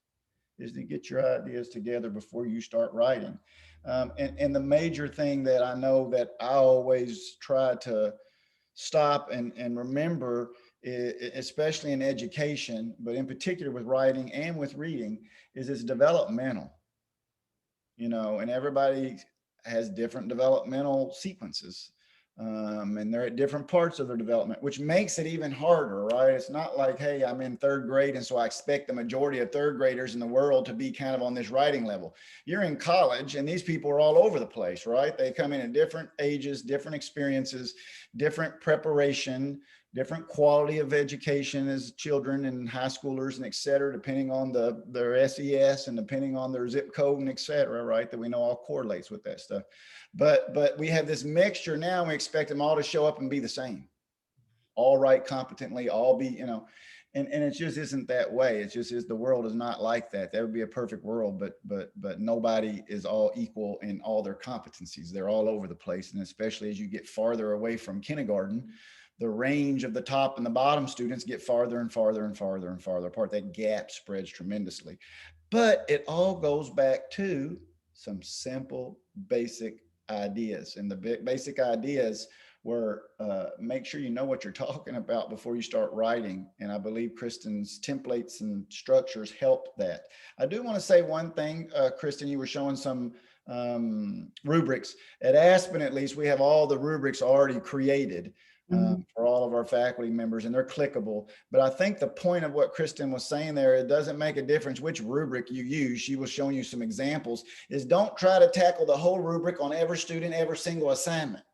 is to get your ideas together before you start writing. And the major thing that I know that I always try to stop and remember, especially in education, but in particular with writing and with reading, is it's developmental, and everybody has different developmental sequences. And they're at different parts of their development, which makes it even harder, right? It's not like, hey, I'm in third grade, and so I expect the majority of third graders in the world to be kind of on this writing level. You're in college, and these people are all over the place, right? They come in at different ages, different experiences, different preparation, different quality of education as children and high schoolers and et cetera, depending on their SES and depending on their zip code and et cetera, right? That we know all correlates with that stuff. But we have this mixture now, and we expect them all to show up and be the same, all write competently, all be, and it just isn't that way. It just is, the world is not like that. That would be a perfect world, but nobody is all equal in all their competencies. They're all over the place. And especially as you get farther away from kindergarten, the range of the top and the bottom students get farther and farther and farther and farther apart. That gap spreads tremendously. But it all goes back to some simple, basic ideas. And the basic ideas were make sure you know what you're talking about before you start writing. And I believe Kristen's templates and structures help that. I do want to say one thing, Kristen, you were showing some rubrics. At Aspen, at least, we have all the rubrics already created for all of our faculty members, and they're clickable. But I think the point of what Kristen was saying there, it doesn't make a difference which rubric you use. She was showing you some examples, is don't try to tackle the whole rubric on every student, every single assignment.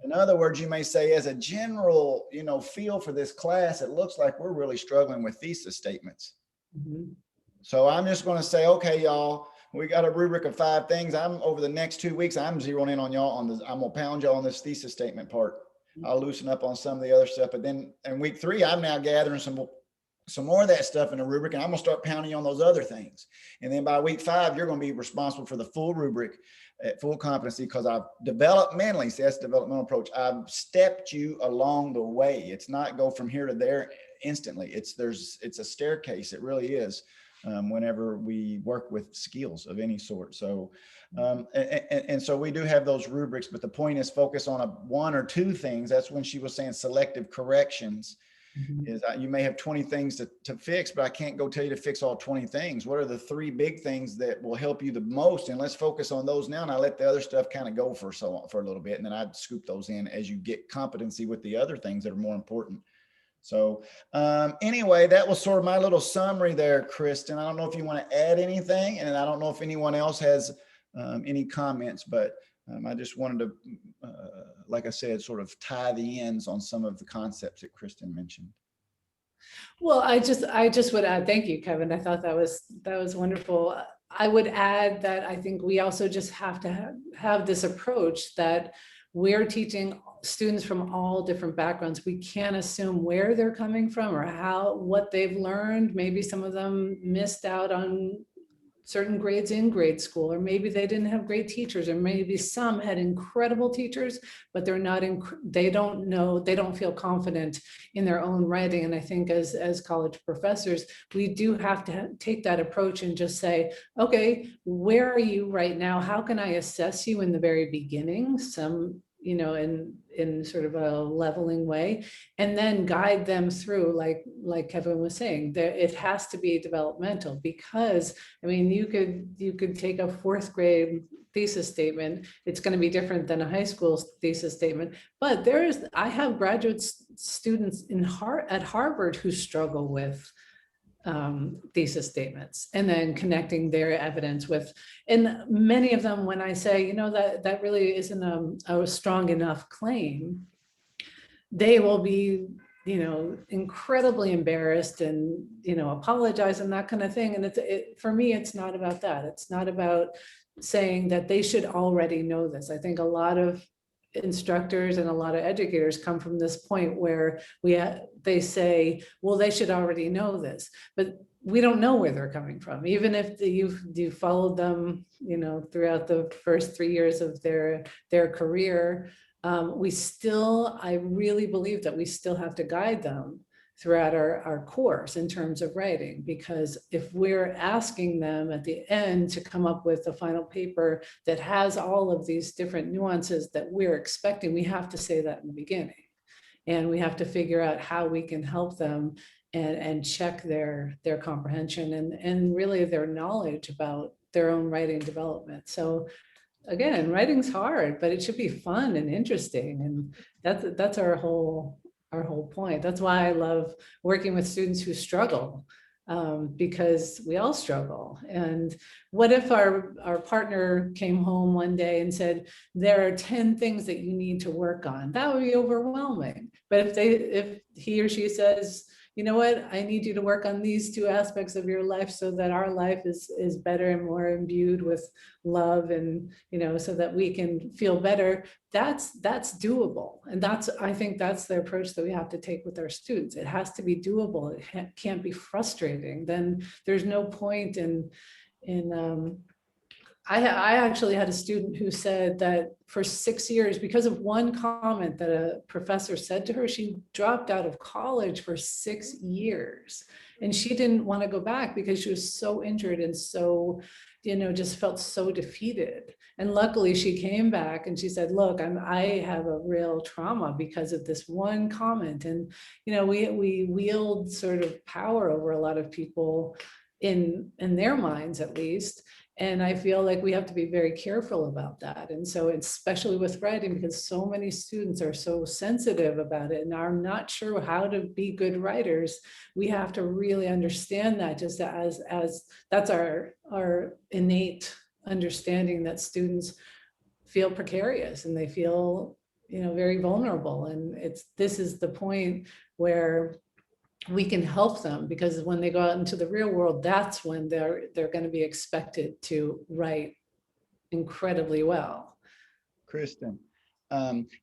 In other words, you may say, as a general, feel for this class, it looks like we're really struggling with thesis statements. So I'm just going to say, okay, y'all, we got a rubric of 5 things. Over the next 2 weeks, I'm zeroing in on y'all on this. I'm going to pound y'all on this thesis statement part. I'll loosen up on some of the other stuff, but then in week 3, I'm now gathering some more of that stuff in a rubric, and I'm gonna start pounding on those other things. And then by week 5, you're gonna be responsible for the full rubric at full competency, because I've developmentally, see, that's the developmental approach. I've stepped you along the way. It's not go from here to there instantly. It's a staircase. It really is. Whenever we work with skills of any sort. So, and so we do have those rubrics, but the point is focus on 1 or 2 things. That's when she was saying selective corrections. Is you may have 20 things to fix, but I can't go tell you to fix all 20 things. What are the 3 big things that will help you the most? And let's focus on those now. And I let the other stuff kind of go for a little bit. And then I'd scoop those in as you get competency with the other things that are more important. So anyway, that was sort of my little summary there, Kristen. I don't know if you want to add anything, and I don't know if anyone else has any comments, but I just wanted to, like I said, sort of tie the ends on some of the concepts that Kristen mentioned. Well, I just would add, thank you, Kevin. I thought that was wonderful. I would add that I think we also just have to have this approach that we're teaching students from all different backgrounds. We can't assume where they're coming from or what they've learned. Maybe some of them missed out on certain grades in grade school, or maybe they didn't have great teachers, or maybe some had incredible teachers, but they don't feel confident in their own writing. And I think as college professors, we do have to take that approach and just say, okay, where are you right now? How can I assess you in the very beginning? In sort of a leveling way, and then guide them through, like Kevin was saying, that it has to be developmental, because I mean, you could take a 4th grade thesis statement. It's going to be different than a high school thesis statement, but I have graduate students at Harvard who struggle with thesis statements, and then connecting their evidence with, and many of them, when I say, that really isn't a strong enough claim, they will be, incredibly embarrassed and, apologize and that kind of thing. And for me, it's not about that. It's not about saying that they should already know this. I think a lot of instructors and a lot of educators come from this point where they say, well, they should already know this, but we don't know where they're coming from. Even if you followed them, throughout the first 3 years of their career, I really believe that we still have to guide them throughout our course in terms of writing, because if we're asking them at the end to come up with a final paper that has all of these different nuances that we're expecting, we have to say that in the beginning. And we have to figure out how we can help them and check their comprehension and really their knowledge about their own writing development. So again, writing's hard, but it should be fun and interesting. And that's our whole point. That's why I love working with students who struggle, because we all struggle. And what if our partner came home one day and said, there are 10 things that you need to work on? That would be overwhelming. But if he or she says, you know what, I need you to work on these 2 aspects of your life so that our life is better and more imbued with love, and so that we can feel better, that's doable. And I think that's the approach that we have to take with our students. It has to be doable. It can't be frustrating. Then there's no point in I actually had a student who said that for 6 years, because of one comment that a professor said to her, she dropped out of college for 6 years. And she didn't want to go back because she was so injured and so, just felt so defeated. And luckily she came back and she said, look, I have a real trauma because of this one comment. And, we wield sort of power over a lot of people in their minds, at least. And I feel like we have to be very careful about that. And so, especially with writing, because so many students are so sensitive about it and are not sure how to be good writers, we have to really understand that, just as that's our innate understanding that students feel precarious and they feel, very vulnerable. And this is the point where we can help them, because when they go out into the real world, that's when they're going to be expected to write incredibly well. Kristen,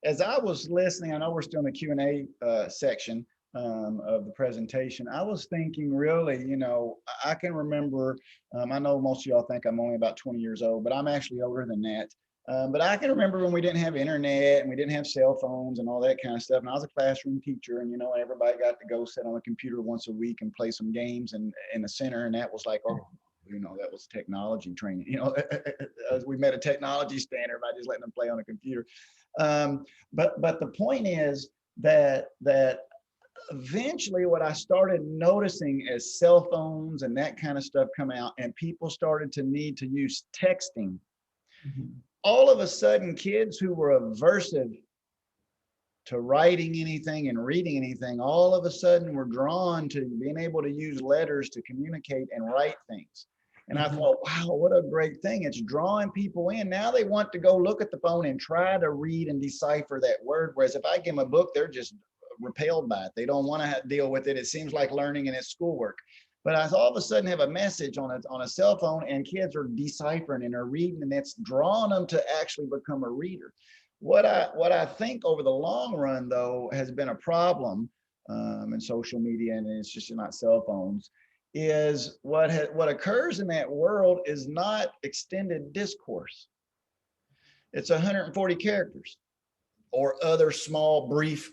as I was listening, I know we're still in the Q&A section of the presentation. I was thinking, really, I can remember, I know most of y'all think I'm only about 20 years old, but I'm actually older than that. But I can remember when we didn't have internet and we didn't have cell phones and all that kind of stuff. And I was a classroom teacher, and everybody got to go sit on a computer once a week and play some games in the center. And that was like, that was technology training. We met a technology standard by just letting them play on a computer. But the point is that eventually what I started noticing as cell phones and that kind of stuff come out and people started to need to use texting, all of a sudden kids who were aversive to writing anything and reading anything, all of a sudden were drawn to being able to use letters to communicate and write things. And I thought, wow, what a great thing. It's drawing people in. Now they want to go look at the phone and try to read and decipher that word. Whereas if I give them a book, they're just repelled by it. They don't want to deal with it. It seems like learning and it's schoolwork. But I all of a sudden have a message on a cell phone, and kids are deciphering and are reading, and it's drawing them to actually become a reader. What I think over the long run, though, has been a problem in social media, and it's just not cell phones, is what occurs in that world is not extended discourse. It's 140 characters or other small, brief,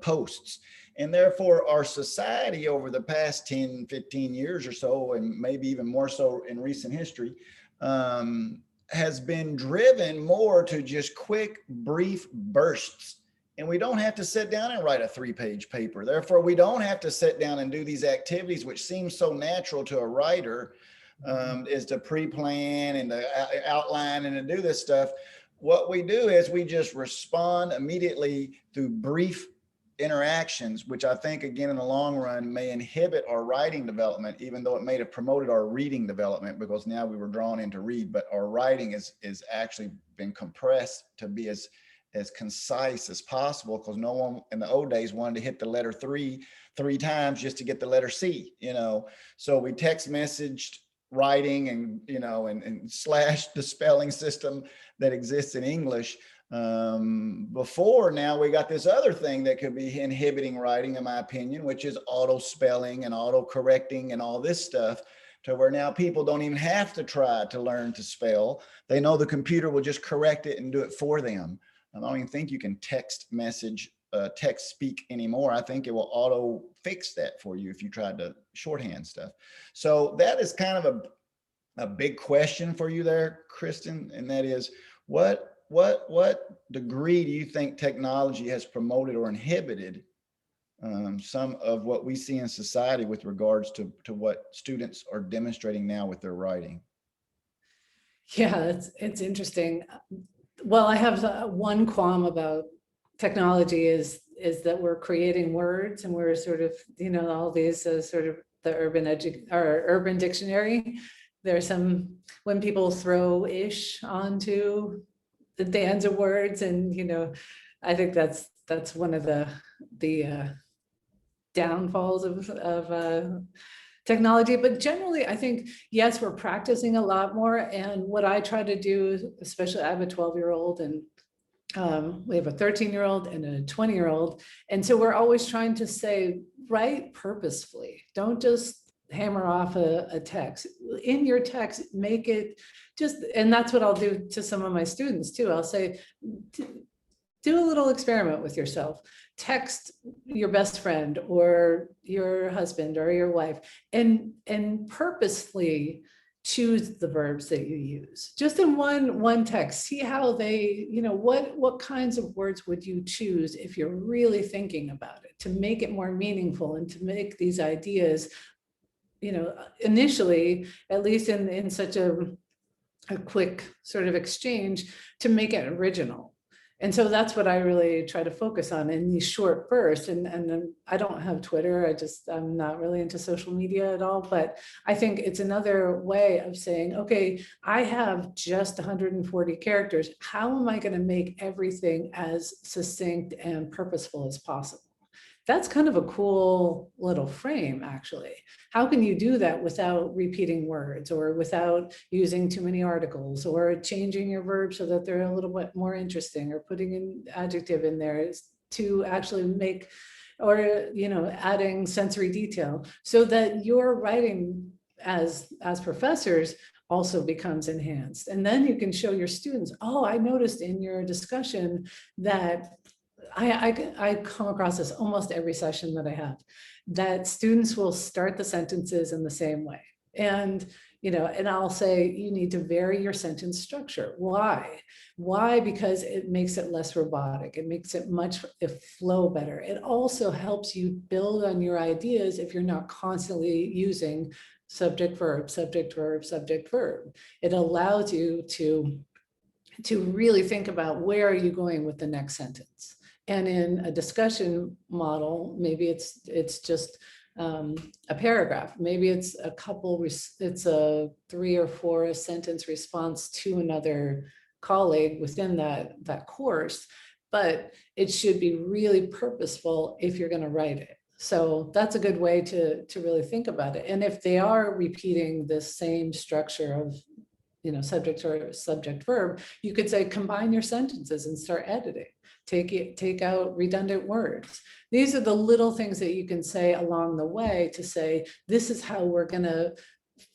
posts. And therefore, our society over the past 10, 15 years or so, and maybe even more so in recent history, has been driven more to just quick, brief bursts. And we don't have to sit down and write a 3-page paper. Therefore, we don't have to sit down and do these activities, which seem so natural to a writer, is to pre-plan and to outline and to do this stuff. What we do is we just respond immediately through brief interactions, which I think, again, in the long run may inhibit our writing development, even though it may have promoted our reading development, because now we were drawn in to read, but our writing is actually been compressed to be as concise as possible, because no one in the old days wanted to hit the letter three times just to get the letter C, So we text messaged writing and, and slash the spelling system that exists in English. Before now we got this other thing that could be inhibiting writing, in my opinion, which is auto spelling and auto correcting and all this stuff, to where now people don't even have to try to learn to spell. They know the computer will just correct it and do it for them. I don't even think you can text speak anymore. I think it will auto fix that for you if you tried to shorthand stuff. So that is kind of a big question for you there, Kristen, and that is what degree do you think technology has promoted or inhibited some of what we see in society with regards to what students are demonstrating now with their writing? Yeah, it's interesting. Well, I have one qualm about technology is that we're creating words, and we're sort of, all these sort of the urban dictionary. There's some, when people throw ish onto the ends of words, and I think that's one of the downfalls of technology. But generally, I think, yes, we're practicing a lot more. And what I try to do, especially I have a 12-year-old, and we have a 13-year-old and a 20-year-old. And so we're always trying to say, write purposefully. Don't just hammer off a text. In your text, make it just, and that's what I'll do to some of my students too. I'll say, do a little experiment with yourself. Text your best friend or your husband or your wife, and purposefully choose the verbs that you use. Just in one text, see how they, what kinds of words would you choose if you're really thinking about it, to make it more meaningful and to make these ideas, initially, at least in such a quick sort of exchange, to make it original. And so that's what I really try to focus on in these short bursts. And I don't have Twitter. I'm not really into social media at all, but I think it's another way of saying, okay, I have just 140 characters. How am I going to make everything as succinct and purposeful as possible? That's kind of a cool little frame, actually. How can you do that without repeating words, or without using too many articles, or changing your verbs so that they're a little bit more interesting, or putting an adjective in there to actually make, or adding sensory detail, so that your writing as professors also becomes enhanced. And then you can show your students, oh, I noticed in your discussion that I come across this almost every session that I have, that students will start the sentences in the same way. And, and I'll say, you need to vary your sentence structure. Why? Because it makes it less robotic. It makes it flow better. It also helps you build on your ideas if you're not constantly using subject, verb, subject, verb, subject, verb. It allows you to really think about, where are you going with the next sentence? And in a discussion model, maybe it's just a paragraph. Maybe it's it's a 3 or 4 sentence response to another colleague within that course, but it should be really purposeful if you're going to write it. So that's a good way to really think about it. And if they are repeating the same structure of subject or subject verb, you could say, combine your sentences and start editing. Take out redundant words. These are the little things that you can say along the way to say, this is how we're going to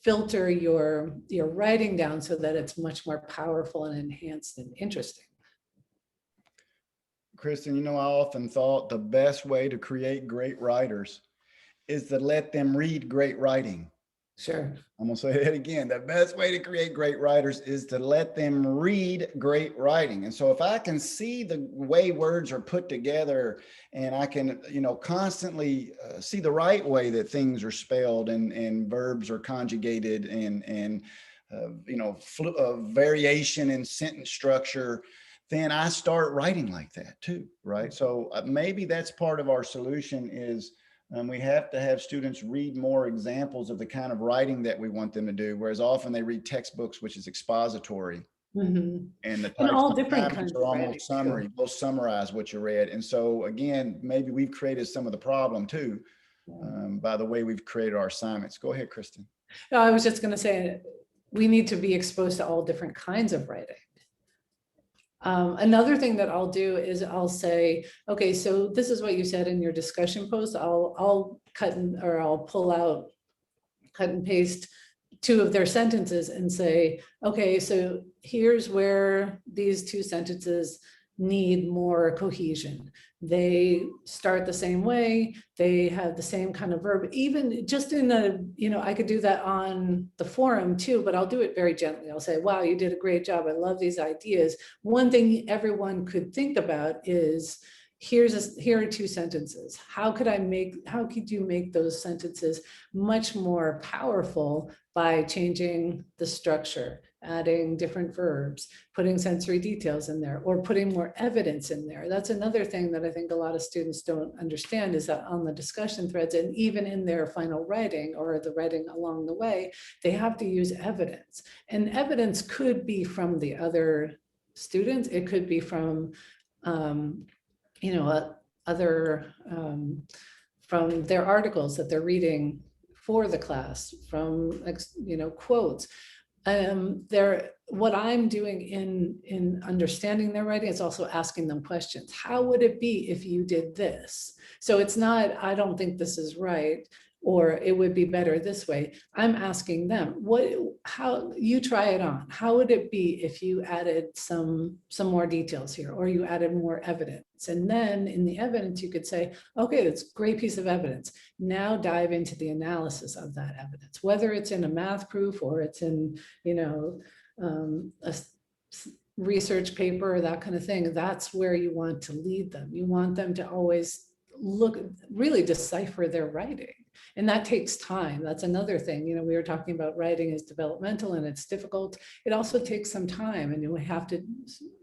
filter your writing down so that it's much more powerful and enhanced and interesting. Kristen, I often thought the best way to create great writers is to let them read great writing. Sure. I'm going to say that again. The best way to create great writers is to let them read great writing. And so if I can see the way words are put together, and I can, constantly see the right way that things are spelled and verbs are conjugated and variation in sentence structure, then I start writing like that too, right? So maybe that's part of our solution is we have to have students read more examples of the kind of writing that we want them to do, whereas often they read textbooks, which is expository. Mm-hmm. And the And types all of different kinds kinds are of almost writing, summary. too. They'll summarize what you read. And so again, maybe we've created some of the problem too, by the way we've created our assignments. Go ahead, Kristen. No, I was just gonna say, we need to be exposed to all different kinds of writing. Another thing that I'll do is I'll say, okay, so this is what you said in your discussion post. I'll I'll pull out, cut and paste 2 of their sentences and say, okay, so here's where these 2 sentences need more cohesion. They start the same way, they have the same kind of verb, even just in a, I could do that on the forum too, but I'll do it very gently. I'll say, wow, you did a great job. I love these ideas. One thing everyone could think about is, here are 2 sentences. How could you make those sentences much more powerful by changing the structure, adding different verbs, putting sensory details in there, or putting more evidence in there? That's another thing that I think a lot of students don't understand, is that on the discussion threads, and even in their final writing or the writing along the way, they have to use evidence. And evidence could be from the other students. It could be from other from their articles that they're reading for the class, from quotes. What I'm doing in understanding their writing is also asking them questions. How would it be if you did this? So it's not, I don't think this is right, or it would be better this way. I'm asking them, how you try it on. How would it be if you added some more details here, or you added more evidence? And then in the evidence, you could say, okay, that's a great piece of evidence. Now dive into the analysis of that evidence, whether it's in a math proof or it's in, a research paper or that kind of thing. That's where you want to lead them. You want them to always really decipher their writing. And that takes time. That's another thing. We were talking about writing is developmental and it's difficult. It also takes some time, and we have to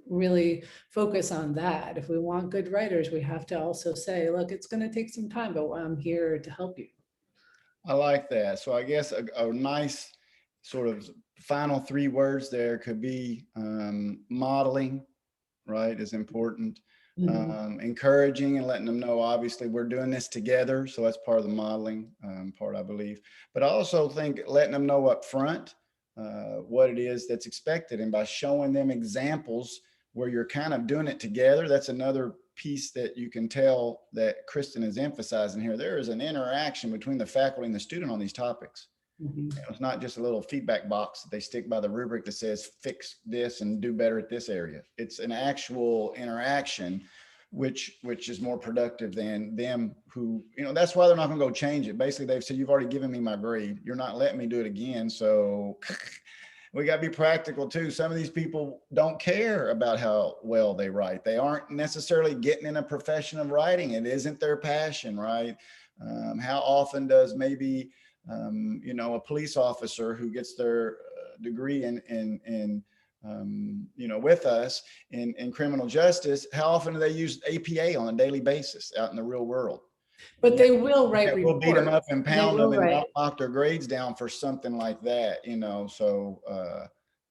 really focus on that. If we want good writers, we have to also say, look, it's going to take some time, but I'm here to help you. I like that. So I guess a nice sort of final 3 words there could be modeling, right, is important. Encouraging and letting them know, obviously, we're doing this together. So that's part of the modeling part, I believe. But I also think letting them know up front what it is that's expected. And by showing them examples where you're kind of doing it together, that's another piece that you can tell that Kristen is emphasizing here. There is an interaction between the faculty and the student on these topics. It's not just a little feedback box that they stick by the rubric that says fix this and do better at this area. It's an actual interaction, which is more productive than them who, that's why they're not going to go change it. Basically, they've said, you've already given me my grade. You're not letting me do it again. So we got to be practical too. Some of these people don't care about how well they write. They aren't necessarily getting in a profession of writing. It isn't their passion, right? How often does maybe a police officer who gets their degree in with us in criminal justice, how often do they use APA on a daily basis out in the real world? But they will write reports. We'll beat them up and pound them and write. knock their grades down for something like that, So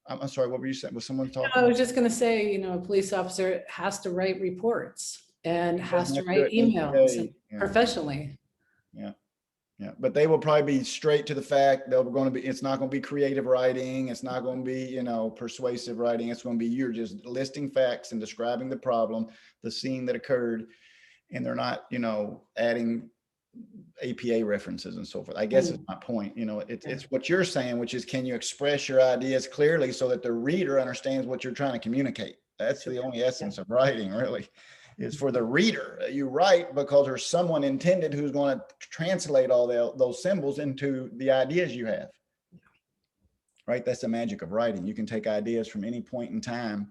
I'm sorry, what were you saying? Was someone talking? I was just going to say, a police officer has to write reports and has to write emails professionally. Yeah, but they will probably be straight to the fact. It's not going to be creative writing. It's not going to be, persuasive writing. It's going to be, you're just listing facts and describing the problem, the scene that occurred, and they're not, adding APA references and so forth. I guess is my point. It's what you're saying, which is, can you express your ideas clearly so that the reader understands what you're trying to communicate? That's the only essence of writing, really. Is for the reader. You write because there's someone intended who's going to translate all those symbols into the ideas you have. Right? That's the magic of writing. You can take ideas from any point in time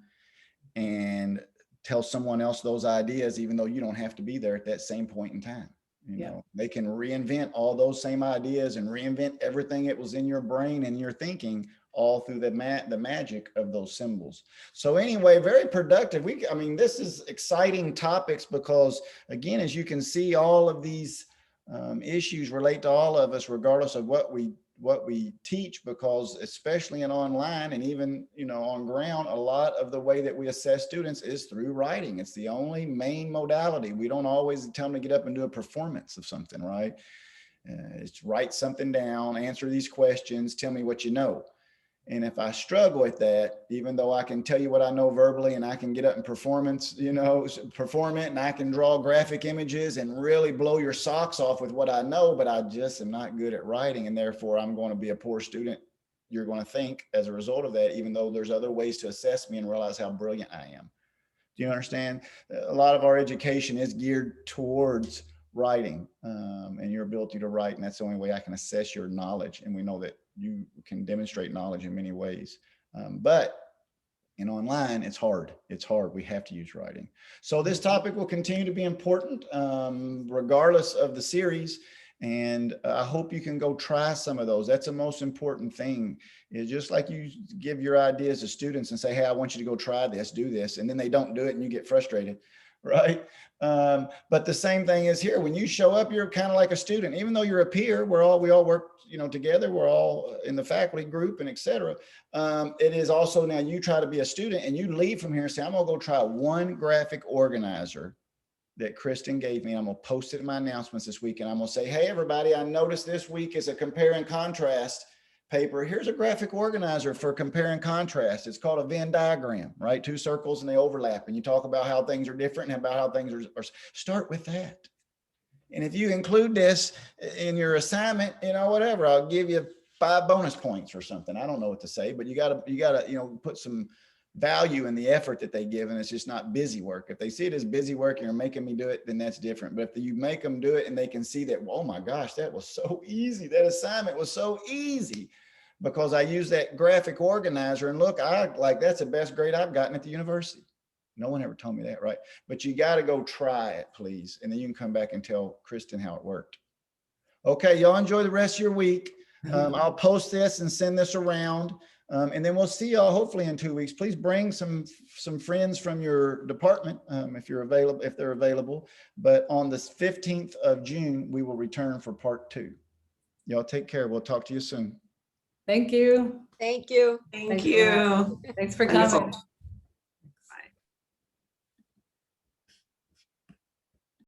and tell someone else those ideas, even though you don't have to be there at that same point in time. They can reinvent all those same ideas and reinvent everything that was in your brain and your thinking, all through the magic of those symbols. So anyway, very productive. This is exciting topics because, again, as you can see, all of these issues relate to all of us, regardless of what we teach, because especially in online and even, on ground, a lot of the way that we assess students is through writing. It's the only main modality. We don't always tell them to get up and do a performance of something, right? It's write something down, answer these questions, tell me what you know. And if I struggle at that, even though I can tell you what I know verbally and I can get up and perform it, and I can draw graphic images and really blow your socks off with what I know, but I just am not good at writing, and therefore I'm going to be a poor student. You're going to think as a result of that, even though there's other ways to assess me and realize how brilliant I am. Do you understand? A lot of our education is geared towards writing and your ability to write. And that's the only way I can assess your knowledge. And we know that you can demonstrate knowledge in many ways. But online, it's hard. It's hard. We have to use writing. So this topic will continue to be important regardless of the series. And I hope you can go try some of those. That's the most important thing, is just like you give your ideas to students and say, hey, I want you to go try this, do this. And then they don't do it and you get frustrated, right? But the same thing is here. When you show up, you're kind of like a student, even though you're a peer, we all work, together. We're all in the faculty group and et cetera. It is also now you try to be a student and you leave from here and say, I'm gonna go try one graphic organizer that Kristen gave me. I'm gonna post it in my announcements this week. And I'm gonna say, hey, everybody, I noticed this week is a compare and contrast paper. Here's a graphic organizer for compare and contrast. It's called a Venn diagram, right? Two circles and they overlap. And you talk about how things are different and about how things are. Start with that. And if you include this in your assignment, whatever, I'll give you 5 bonus points or something. I don't know what to say, but you gotta, put some value in the effort that they give, and it's just not busy work. If they see it as busy work and you're making me do it, then that's different. But if you make them do it and they can see that, oh my gosh, that was so easy. That assignment was so easy because I used that graphic organizer, and look, that's the best grade I've gotten at the university. No one ever told me that, right? But you got to go try it, please. And then you can come back and tell Kristen how it worked. Okay, y'all enjoy the rest of your week. I'll post this and send this around. And then we'll see y'all hopefully in 2 weeks. Please bring some friends from your department if they're available. But on the 15th of June, we will return for part 2. Y'all take care. We'll talk to you soon. Thank you. Thank you. Thanks for coming.